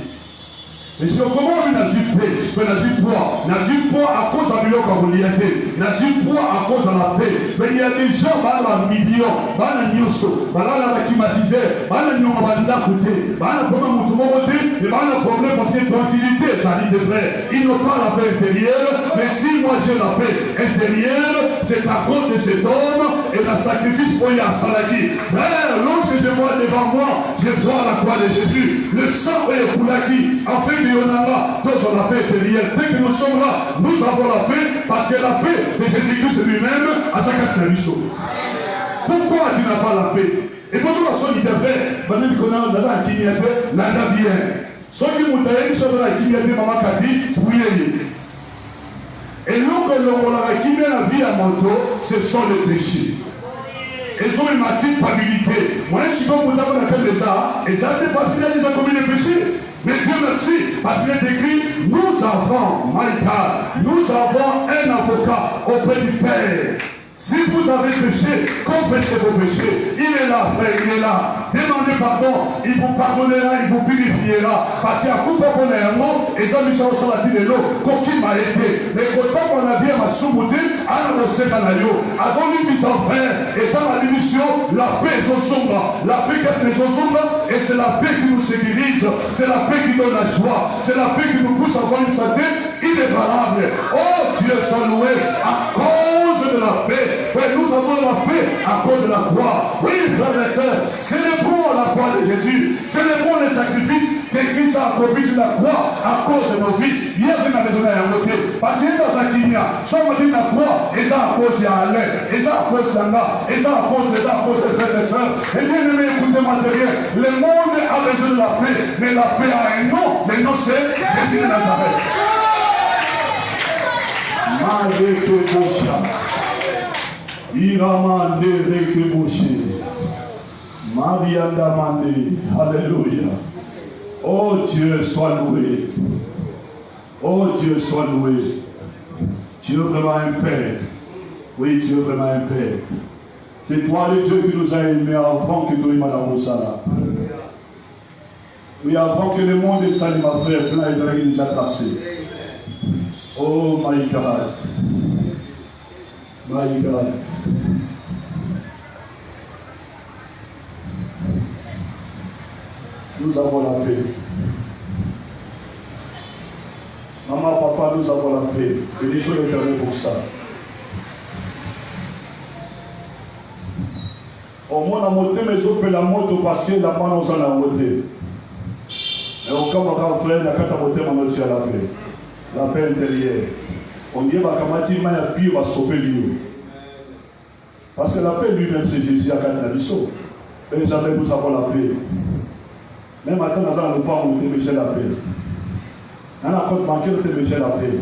Mais si on commence à paix, mais n'a poids à cause de la communauté, n'a poids à cause de la paix. Mais il y a des gens, dans les millions, dans les news, dans la climatisée, dans les news, dans la côté, dans le problème de côté, mais dans le problème parce que tranquillité, ça dit de vrai. Ils n'ont pas la paix intérieure, mais si moi j'ai la paix intérieure, c'est à cause de cet homme et le sacrifice pour y a Salaki. Frère, lorsque je vois devant moi, je vois la croix de Jésus, le sang est pour qui, en fait, tous on la paix intérieure. Dès que nous sommes là, nous avons la paix, parce que la paix, c'est Jésus-Christ lui-même à sa catégorie. Pourquoi tu n'as pas la paix? Et pour cela, ceux qui te fait, maintenant qu'on a dans la kimiyate, l'anda bien. Ceux qui m'ont dit, ceux qui ont la kimiyate, maman Kati, fouillez. Et nous, que l'on a la kimiyate, la vie à moto, ce sont les péchés. Ils ont une culpabilité. Moi, je suis comme vous avez fait des arts, et ça parce qu'il a déjà commis des péchés. Mais Dieu merci, parce qu'il est écrit, nous avons, Maïka, nous avons un avocat auprès du Père. Si vous avez péché, confessez vos péchés. Il est là, frère, il est là. Demandez pardon, il vous pardonnera, il vous purifiera. Parce qu'il y a tout un bon amour, et ça nous sommes sur la tête de l'eau, qui m'a été. Mais quand on a dit à ma sous-bouté, à la recette à l'aïo, à son limite sans frère, et dans la division, la paix est au sombre. La paix qui est au sombre, et c'est la paix qui nous sécurise, c'est la paix qui donne la joie, c'est la paix qui nous pousse à avoir une santé inébranlable. Oh Dieu soit loué, à cause de la paix. Ouais, nous avons la paix à cause de la croix. Oui, frères et sœurs, célébrons la croix de Jésus. Célébrons les sacrifices que Christ a accomplis sur la croix à cause de nos vies. Hier, je n'avais besoin d'un côté. Parce qu'il est dans sa kimia. Soit on dit la croix, et ça à cause de Alain, et ça à cause d'Anga, et ça à cause de frères et sœurs. Et bien aimé, écoutez-moi de rien. Le monde a besoin de la paix, mais la paix a un nom. Le nom c'est Jésus de Nazareth. Iramande rekeboshe. Marianda mande. Alléluia. Oh Dieu, sois loué. Oh Dieu, sois loué. Tu es vraiment un Père. Oui, tu es vraiment un Père. C'est toi le Dieu qui nous a aimés avant que nous ayons la Rosala. Oui, avant que le monde s'allume, ma frère, plein les amis déjà tracés. Oh my God. My God. Nous avons la paix. Maman, papa, nous avons la paix. Bénissons l'Éternel pour ça. Au moins, on a monté, mais je peux la moto passer, la main, on s'en a monté. Et au cas où on a fait, la carte à monter, on a reçu la paix. La paix intérieure. On dit, bah, comment il m'a appuyé, va sauver lui. Parce que la paix lui-même, c'est Jésus à Canadiso. Et jamais nous avons la paix. Même maintenant, nous avons le pas où nous te la paix. Dans la compte bancaire, nous te la paix.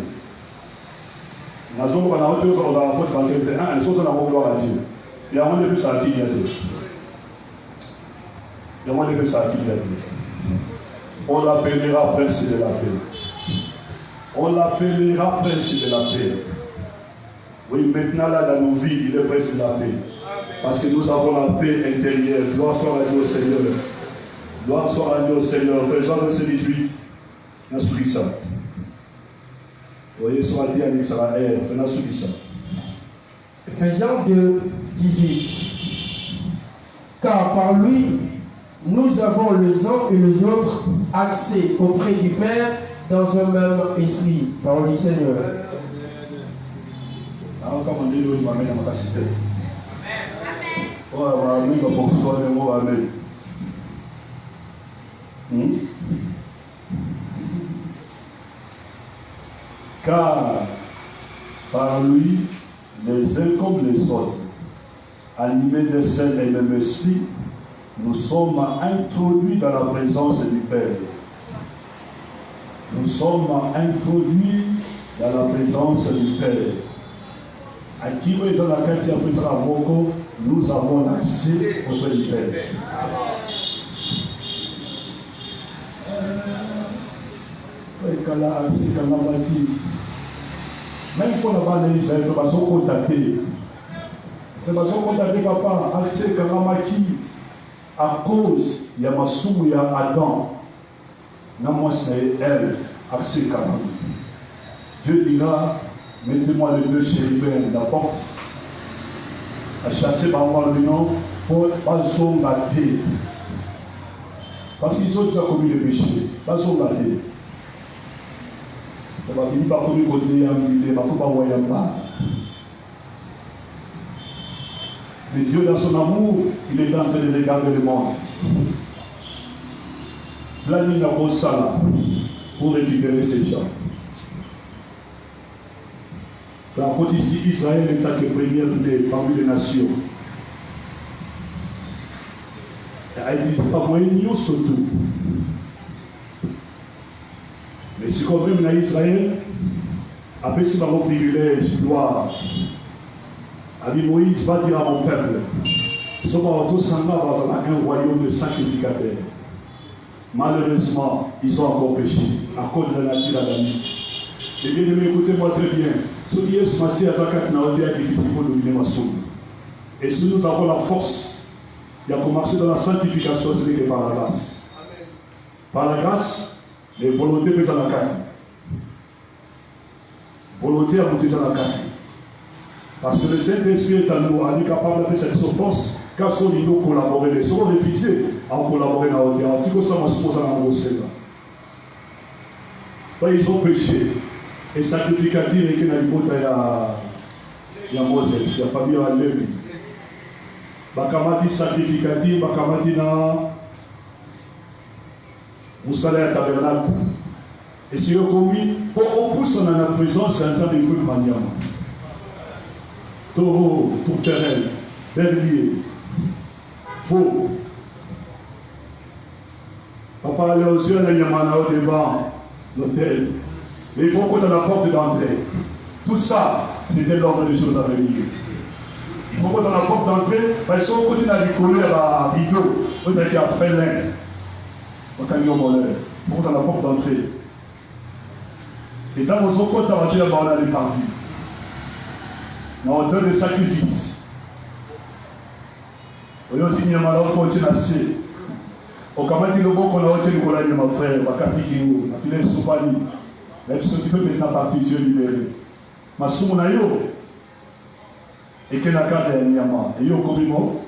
Nous avons dans la compte bancaire, nous avons gloire à Dieu. Il y a moins de ça qui vient. Il y a moins de ça qui vient. On l'appellera prince de la paix. On l'appellera prince de la paix. Oui, maintenant là dans nos vies, il est prince de la paix. Parce que nous avons la paix intérieure. Gloire soit à Dieu au Seigneur. Gloire soit à Dieu au Seigneur. Faisons verset 18. Nous sommes ça. Vous voyez, soit dit à Israël. Faisons ça. Ephésiens 2, 18. Car par lui, nous avons les uns et les autres accès auprès du Père dans un même esprit. Parole du Seigneur. Alors, comme on dit, nous m'amène à ma capacité. Oh, amen, il faut soigner le mot amen. Car par lui, les uns comme les autres, animés de seul et même esprit, nous sommes introduits dans la présence du Père. Nous sommes introduits dans la présence du Père. À qui vous êtes dans la carte de nous avons l'accès auprès du Père. Même pour la bande d'Israël, il faut se contacter. Il faut se contacter, papa, accès Karamaki, à cause, il y a Massou, il y a Adam. Non, moi, c'est Ève, accès Karamaki. Dieu dira, mettez-moi les deux chérubins à la porte, à chasser par moi le nom, pour pas zombater. Parce qu'ils ont déjà commis le péché, pas zombater. On va finir par commettre côté ambulé, par pas voyamba. Mais Dieu, dans son amour, il est en train de regarder le monde. Planning n'a pas ça là pour récupérer ces gens. Par contre, ici, Israël est la première parmi les nations. Elle dit, c'est pas moyen, nous surtout. Mais si on veut venir à Israël, après c'est mon privilège, gloire. Ami Moïse va dire à mon peuple, ce va un royaume de sacrificateurs. Malheureusement, ils ont encore péché à cause de la nature adamique. Et bien aimé, écoutez-moi très bien. Ce qui est ce matin à Zakat n'a été difficile pour dominer ma somme. Et si nous avons la force, il y a pour marcher dans la sanctification, ce n'est que par la grâce. Par la grâce, les volontés prises à la carte. Volonté à monter à la carte. Parce que le Saint-Esprit est à nous, on est capable de faire cette force, car son niveau collaborer, les sont refusés à collaborer dans la terre. Tout ça, on se pose à la ils ont péché. Et sacrificatif, et qu'il y a il y a Moses, la famille a Lévi. Bakamati sacrificatif, Bakamati na Moussala tabernacle. Et si on commis, on pousse dans la présence, c'est un certain feu de manière. Taureau, tourterelle, berlier, faux. Papa allait aux yeux, il y a Manao devant l'hôtel. Mais il faut qu'on ait la porte d'entrée. Tout ça, c'était l'ordre des choses à venir. Il faut qu'on ait la porte d'entrée, parce qu'on continue à lui coller à la vidéo. Vous avez fait l'un. On a mis au bonheur. Il faut qu'on ait la porte d'entrée. Et dans vos comptes, on a on a les parvis. Dans hauteur de sacrifice. Vous voyez aussi, il y a malheur, il faut que assez. Au Kamati, le bon qu'on a ôté, nous avons ma frère, ma Katikino, ma Pilé Soupani. Mais ce qui peut maintenant partir, Dieu libéré. Ma soumona yo. Et que la carte est Nyama. Et yo, Komimo,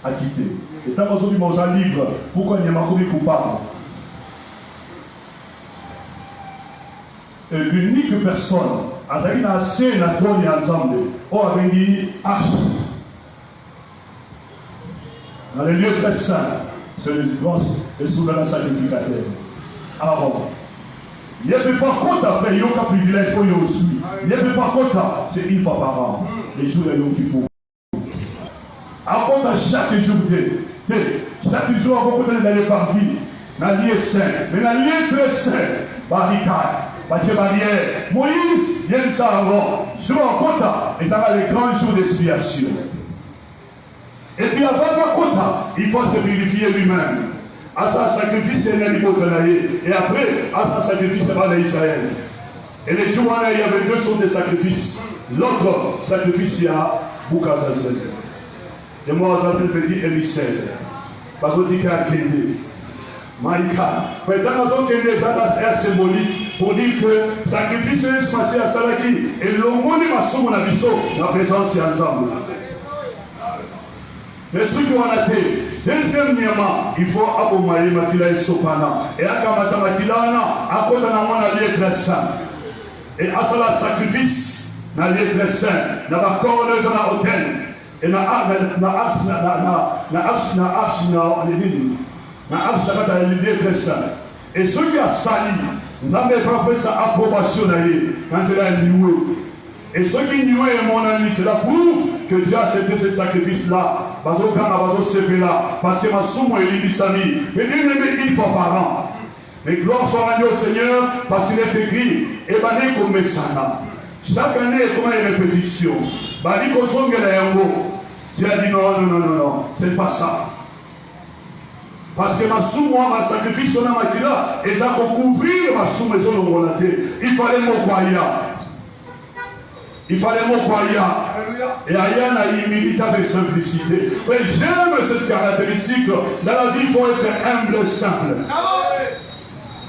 a quitté. Et tant que nous sommes libres, pourquoi Nyama Komi coupable? l'unique personne, Azali n'a assez la tonne ensemble, on avait dit Arche. Dans les lieux très saints, c'est le grand et souverain sacrificateur. Aaron. Il n'y a pas compte à faire, il n'y a aucun privilège pour lui aussi. Il n'y a pas compte, c'est une fois par an, les jours de Yom Kippour. À compte à chaque jour, chaque jour, à compte d'aller par vie, dans le lieu saint, mais dans le lieu très saint, barricade, barrière. Moïse, il y a ça avant. Je me rends compte, et ça va les grands jours d'expiation. Et puis avant de compte, il faut se purifier lui-même. À sa sacrifice, il y a et après, à sa sacrifice, c'est pas l'Israël. Et les jours il y avait deux sortes de sacrifices. L'autre sacrifice, il y a Boukazazel. Et moi, Azazel veut dire émissaire. Parce que dit qu'il y a Kéné. Maïka. Mais dans la zone Kéné, ça c'est symbolique pour dire que sacrifice est passé à Salaki. Et l'aumône est massou mon abisso, la présence est ensemble. Mais ceux qui ont été, deuxièmement, il faut abommer Makila et Sopana. Et à Kamasa Makilana, à côté de la vie très saint. Et à cela, sacrifice, dans la vie très saint, dans la corps de la hôtel. Et dans la vie très saint. Et ceux qui ont sali, nous avons fait sa approbation quand c'est là loué. Et ceux qui nuent mon ami, cela prouve que Dieu a accepté ce sacrifice-là. Parce que ma somme est libisami. Mais Dieu n'aimait une fois par an. Mais gloire soit rendue au Seigneur parce qu'il est écrit, et bani comme Messana. Chaque année, comme une répétition. Bani comme son Dieu a dit non, c'est pas ça. Parce que ma somme, ma sacrifice, on a ma et ça pour couvrir ma somme et son volonté. Il fallait mon croyant. Il fallait mon croyant. Et Ayan a une véritable simplicité. Mais j'aime cette caractéristique. Dans la vie, il faut être humble et simple.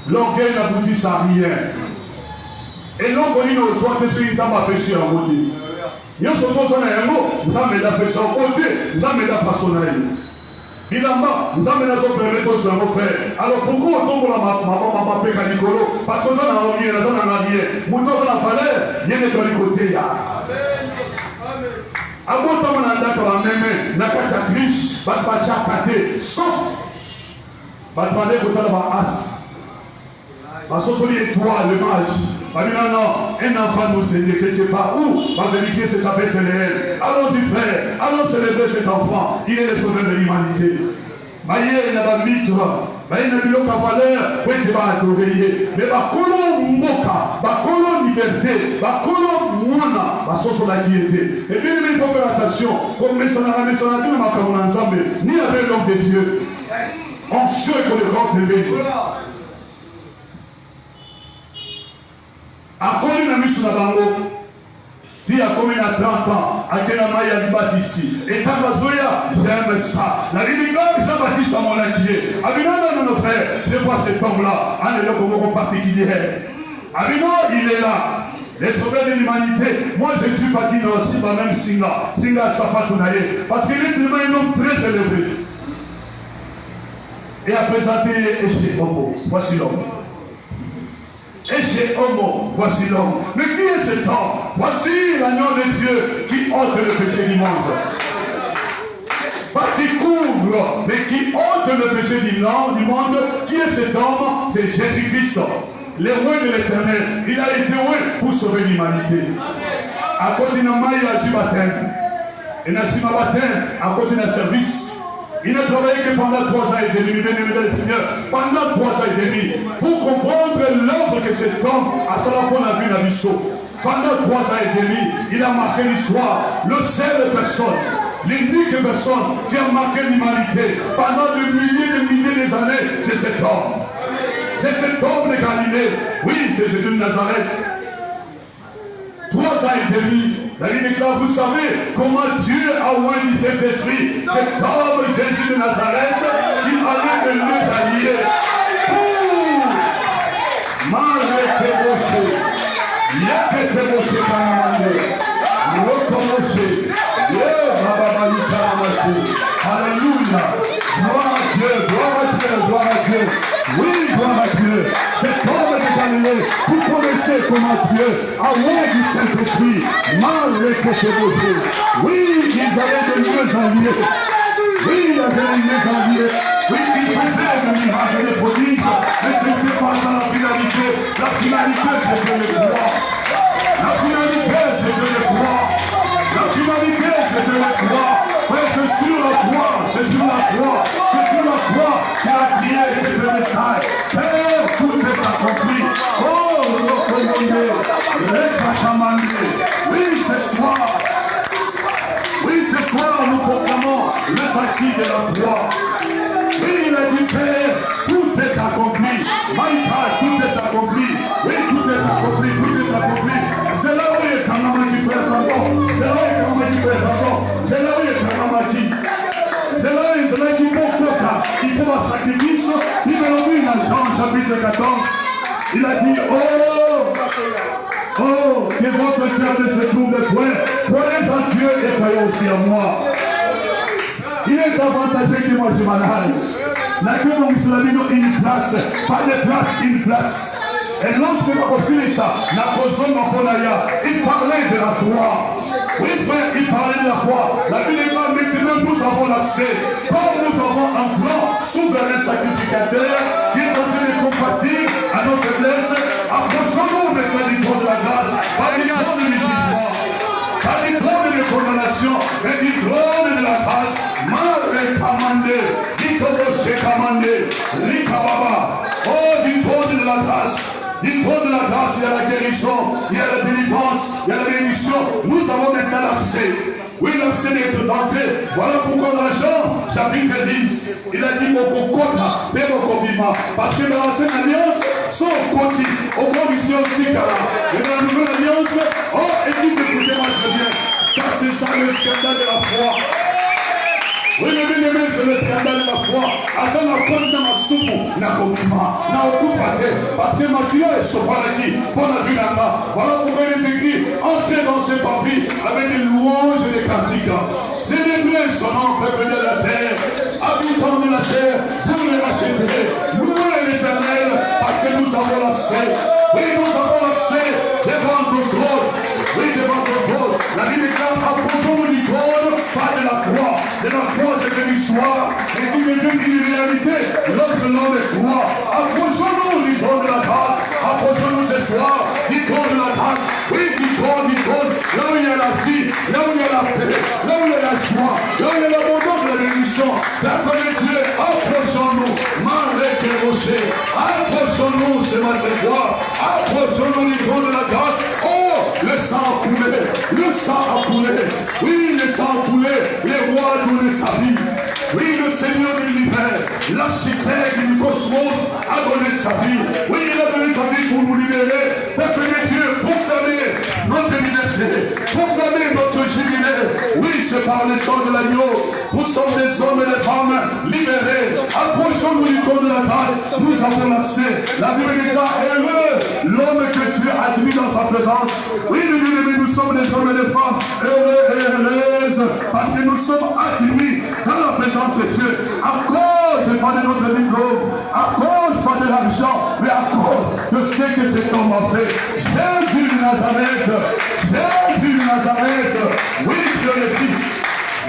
L'orgueil n'aboutit à rien. Et l'on connaît nos choix que celui qui n'a pas péché en côté. Nous sommes tous un mot, nous avons la péché en côté, nous avons la façonnaille. Finalement, nous avons la zone de méthode sur un mot frère. Alors pourquoi on tombe la maman péché à Nicolo? Parce que ça n'a rien, ça n'a rien. Nous sommes en valeur, il y a des côtés. Avant de m'en dans la même, n'a pas de triche, pas de chaque sauf, pas de demander que tu as la as. Parce que c'est toi, le mage. Non, un enfant nous aide quelque part où va vérifier cette appel réel. Allons-y, frère, allons célébrer cet enfant. Il est le sauveur de l'humanité. Il n'a pas mis toi. Il n'a pas valeur. Oui, il va adorer. Mais Bakolo Moka, Bakolo Liberté, Bakolo Moana, Basoso la quiété. Et bien, il faut faire attention. Comme les salariés, les salariés ne marquent pas ensemble, ni avec l'homme de Dieu. On chouette pour le corps de bébé. A combien de mis sur la bango? Dis à combien à 30 ans, à quel moment il y a du bâtisse. Et Tabazoya, j'aime ça. La Ligue Jean-Baptiste à mon inquiet. Abino, non, frère, je vois cet homme-là, un éloge comme particulier. Abino, il est là. Les sauveurs de l'humanité, moi je ne suis pas dit dans le Simba, même Singa Sapatounaye, parce qu'il est vraiment un homme très élevé. Et à présenter Eché Homo, voici l'homme. Et chez Homo, voici l'homme. Mais qui est cet homme? Voici l'agneau de Dieu qui ôte le péché du monde. Pas qui couvre, mais qui ôte le péché du monde. Qui est cet homme? C'est Jésus-Christ, le roi de l'éternel. Il a été roi pour sauver l'humanité. À côté de moi, il a du baptême. Et dans ce baptême, à côté d'un service. Il n'a travaillé que pendant 3 ans et demi, bien aimé le Seigneur, pendant 3 ans et demi, pour comprendre l'œuvre que cet homme a sur la bonne vue d'Abisso. Pendant 3 ans et demi, il a marqué l'histoire, le seul personne, l'unique personne qui a marqué l'humanité pendant des milliers d'années, c'est cet homme. C'est cet homme de Galilée. Oui, c'est Jésus de Nazareth. 3 ans et demi. La Bible déclare, vous savez comment Dieu a oint cet esprit, cet homme Jésus de Nazareth, qui allait de nous allier. Malgré Alléluia. Gloire à Dieu, gloire à Dieu, gloire à Dieu. Oui, gloire à Dieu. Cet homme de Galilée, vous connaissez comment Dieu a oint du Saint-Esprit. Oui, ils avaient de mieux en mieux. Oui, il y avait de mieux en mieux. Oui, ils faisaient de miracles et des prodiges, mais ce n'était pas ça la finalité. La finalité, c'est de le croire. La finalité, c'est de le croire. La finalité, c'est de le croire. Mais c'est sur la croix, c'est sur la croix, c'est sur la croix qu'il a crié et le message. Père, tout est accompli. Oh, recommandé, réclamandé. Oui, ce soir. Oui, ce soir, nous proclamons les acquis de la croix. Oui, il a dit, Père, tout est accompli. Maïka, tout est accompli. Oui, tout est accompli, tout est accompli. C'est là où il est en qui fait encore. C'est là où il est en qui fait encore. C'est là où il est en qui. C'est là où il est en qui il faut un sacrifice. Il me l'a dit dans Jean chapitre 14. Il a dit, oh, que votre cœur ne se trouble point. Croyez en Dieu et croyez aussi en moi. Il est avantageux que moi je m'en aille. La Dieu nous a mis une place, pas de place, une place. Et non, c'est pas possible ça. La personne il parlait de la croix. Oui, frère, il parlait de la croix. La Bible dit maintenant nous avons l'accès. Comme nous avons un plan souverain sacrificateur qui est en train de compatir à notre faiblesse, approchons-nous maintenant du trône de la grâce, pas du trône du jugement, pas du trône de condamnation, mais du trône de la grâce. Commandé, oh, du trône de la grâce. Du trône de la grâce, il y a la guérison, il y a la délivrance, il y a la bénédiction. Nous avons maintenant l'accès. Oui, l'accès d'être d'entrée. Voilà pourquoi dans Jean, chapitre 10, il a dit au Kokota, parce que dans l'ancienne alliance, son côté, au grand mission Tikara. Et dans la nouvelle alliance, oh, écoute, écoutez-moi très bien. Ça, c'est ça le scandale de la foi. Oui, le bien-aimé, c'est le scandale de la foi. Attends, la porte de ma soupe, la compliment, la recoufate, parce que ma fille est sopralaki, pour la vie là-bas. Voilà pourquoi il est écrit, entrez dans ses parvis avec des louanges et des cantiques. Célébrez son nom, peuple de la terre, habitants de la terre, pour les racheter. Louez l'Éternel, parce que nous avons l'accès. Oui, nous avons l'accès devant notre trône. Oui, devant notre trône. La Bible déclare, approchons-nous du trône, pas de la croix. De la croix, c'est de l'histoire. Et qui devient une réalité lorsque l'homme est croix. Approchons-nous du trône de la grâce. Approchons-nous ce soir du trône de la grâce. Oui, du trône. Là où il y a la vie, là où il y a la paix, là où il y a la joie, là où il y a l'abondance de la bénédiction. D'accord, Dieu, approchons-nous. Malgré les rochers, approchons-nous ce matin soir. Approchons-nous du trône de la grâce. Oh, le sang a coulé. Le sang a coulé. Oui, le sang a coulé. Les rois nous donné sa vie. Oui, le Seigneur de l'univers, l'architecte du cosmos, a donné sa vie. Oui, il a donné sa vie pour nous libérer. Peuple de Dieu, proclamer notre liberté, proclamer notre jubilé. Oui, c'est par le sang de l'agneau. Nous sommes des hommes et des femmes libérés. Approchons-nous du trône de la grâce. Nous avons l'accès. La Bible dit là, heureux l'homme que Dieu a admis dans sa présence. Oui, nous sommes des hommes et des femmes heureux et heureuses parce que nous sommes admis dans la présence de Dieu. À cause pas de notre diplôme, à cause pas de l'argent, mais à cause de ce que cet homme a fait. Jésus de Nazareth, Jésus de Nazareth, oui, Dieu le Fils.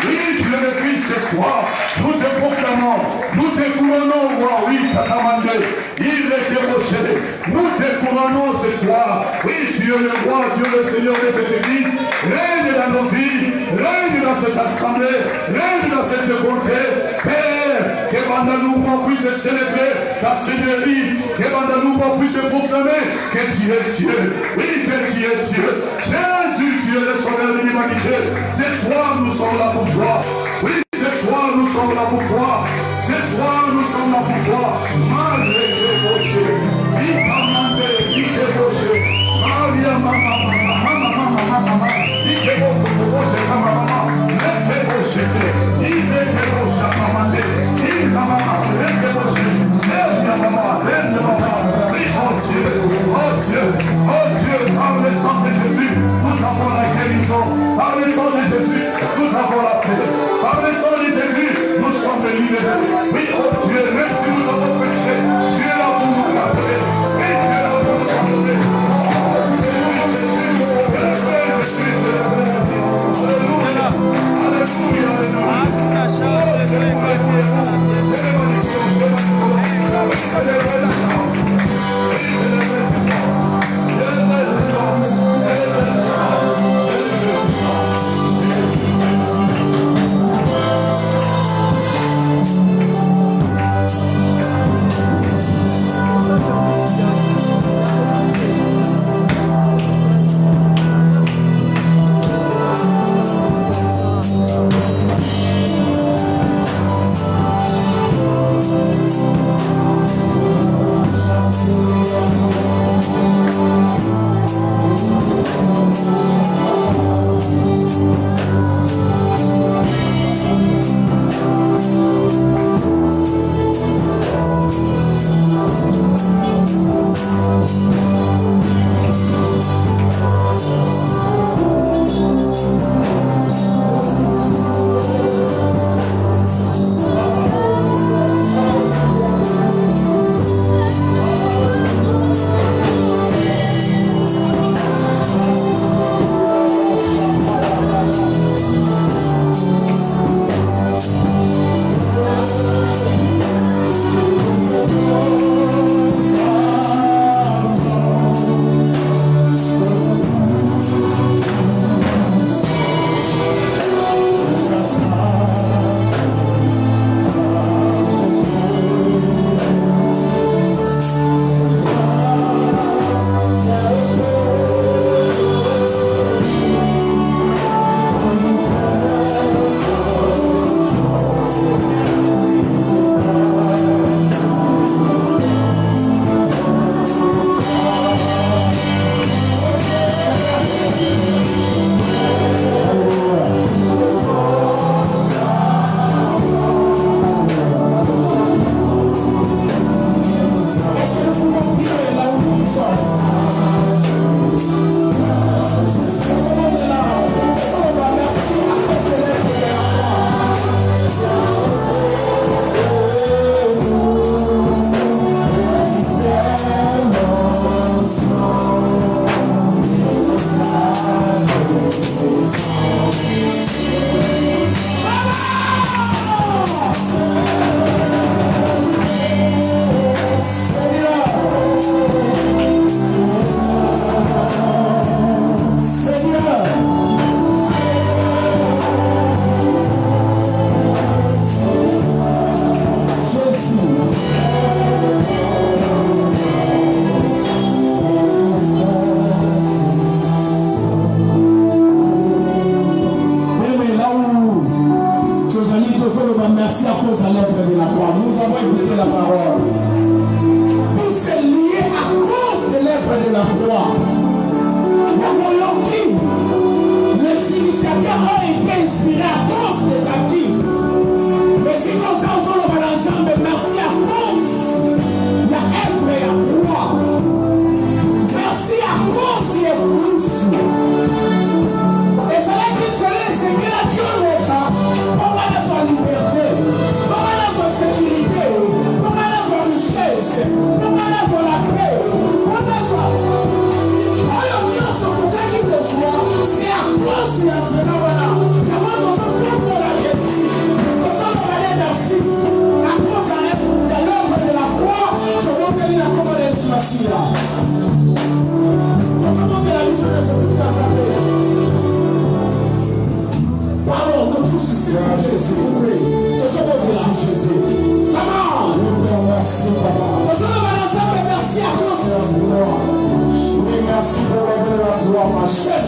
Oui, Dieu le Fils ce soir, nous te proclamons, nous te couronnons, roi, oui, Tatamandé, il est débauché, nous te couronnons ce soir, oui, Dieu le roi, Dieu le Seigneur de cette église, règne dans nos vies, règne dans cette assemblée, règne dans cette contrée, Père, que Bandalouba puisse célébrer ta Seigneurie, que Bandalouba puisse proclamer que tu es Dieu, oui, que tu es Dieu, Jésus, tu es le sauveur de l'humanité, ce soir nous sommes là pour toi. Oui, ce soir nous sommes là pour toi. Ce soir nous sommes là pour toi. Malgré les rochers, il t'a demandé, il t'est roché. Maria, maman, il t'est roché, maman, il t'est roché, il t'est roché, maman, il t'a maman, il t'est roché, oh Dieu, par le sang de Jésus, nous avons la guérison. Par le sang de Jésus, nous avons la paix. Par le sang de Jésus, nous sommes libérés. Oui, oh Dieu, même si nous avons péché,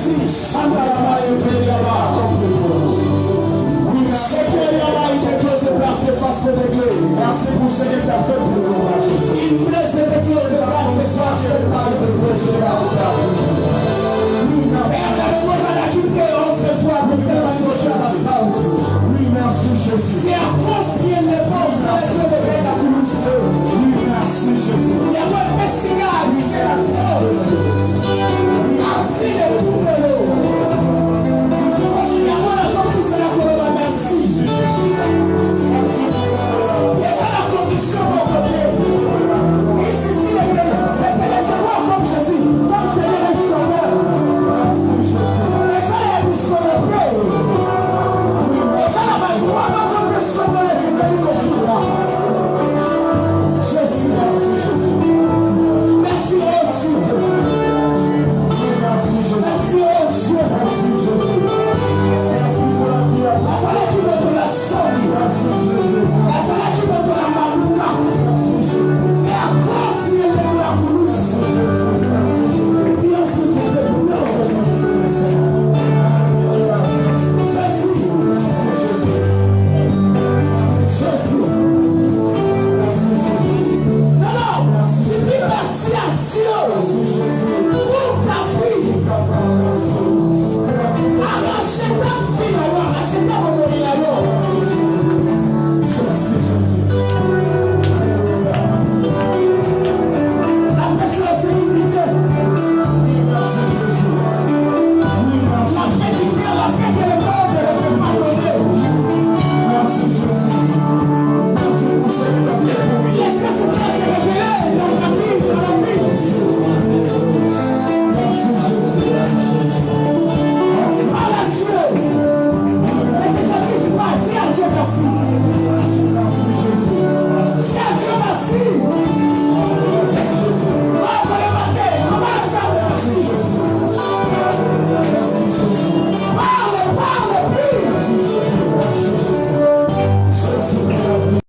merci. Shandalaba.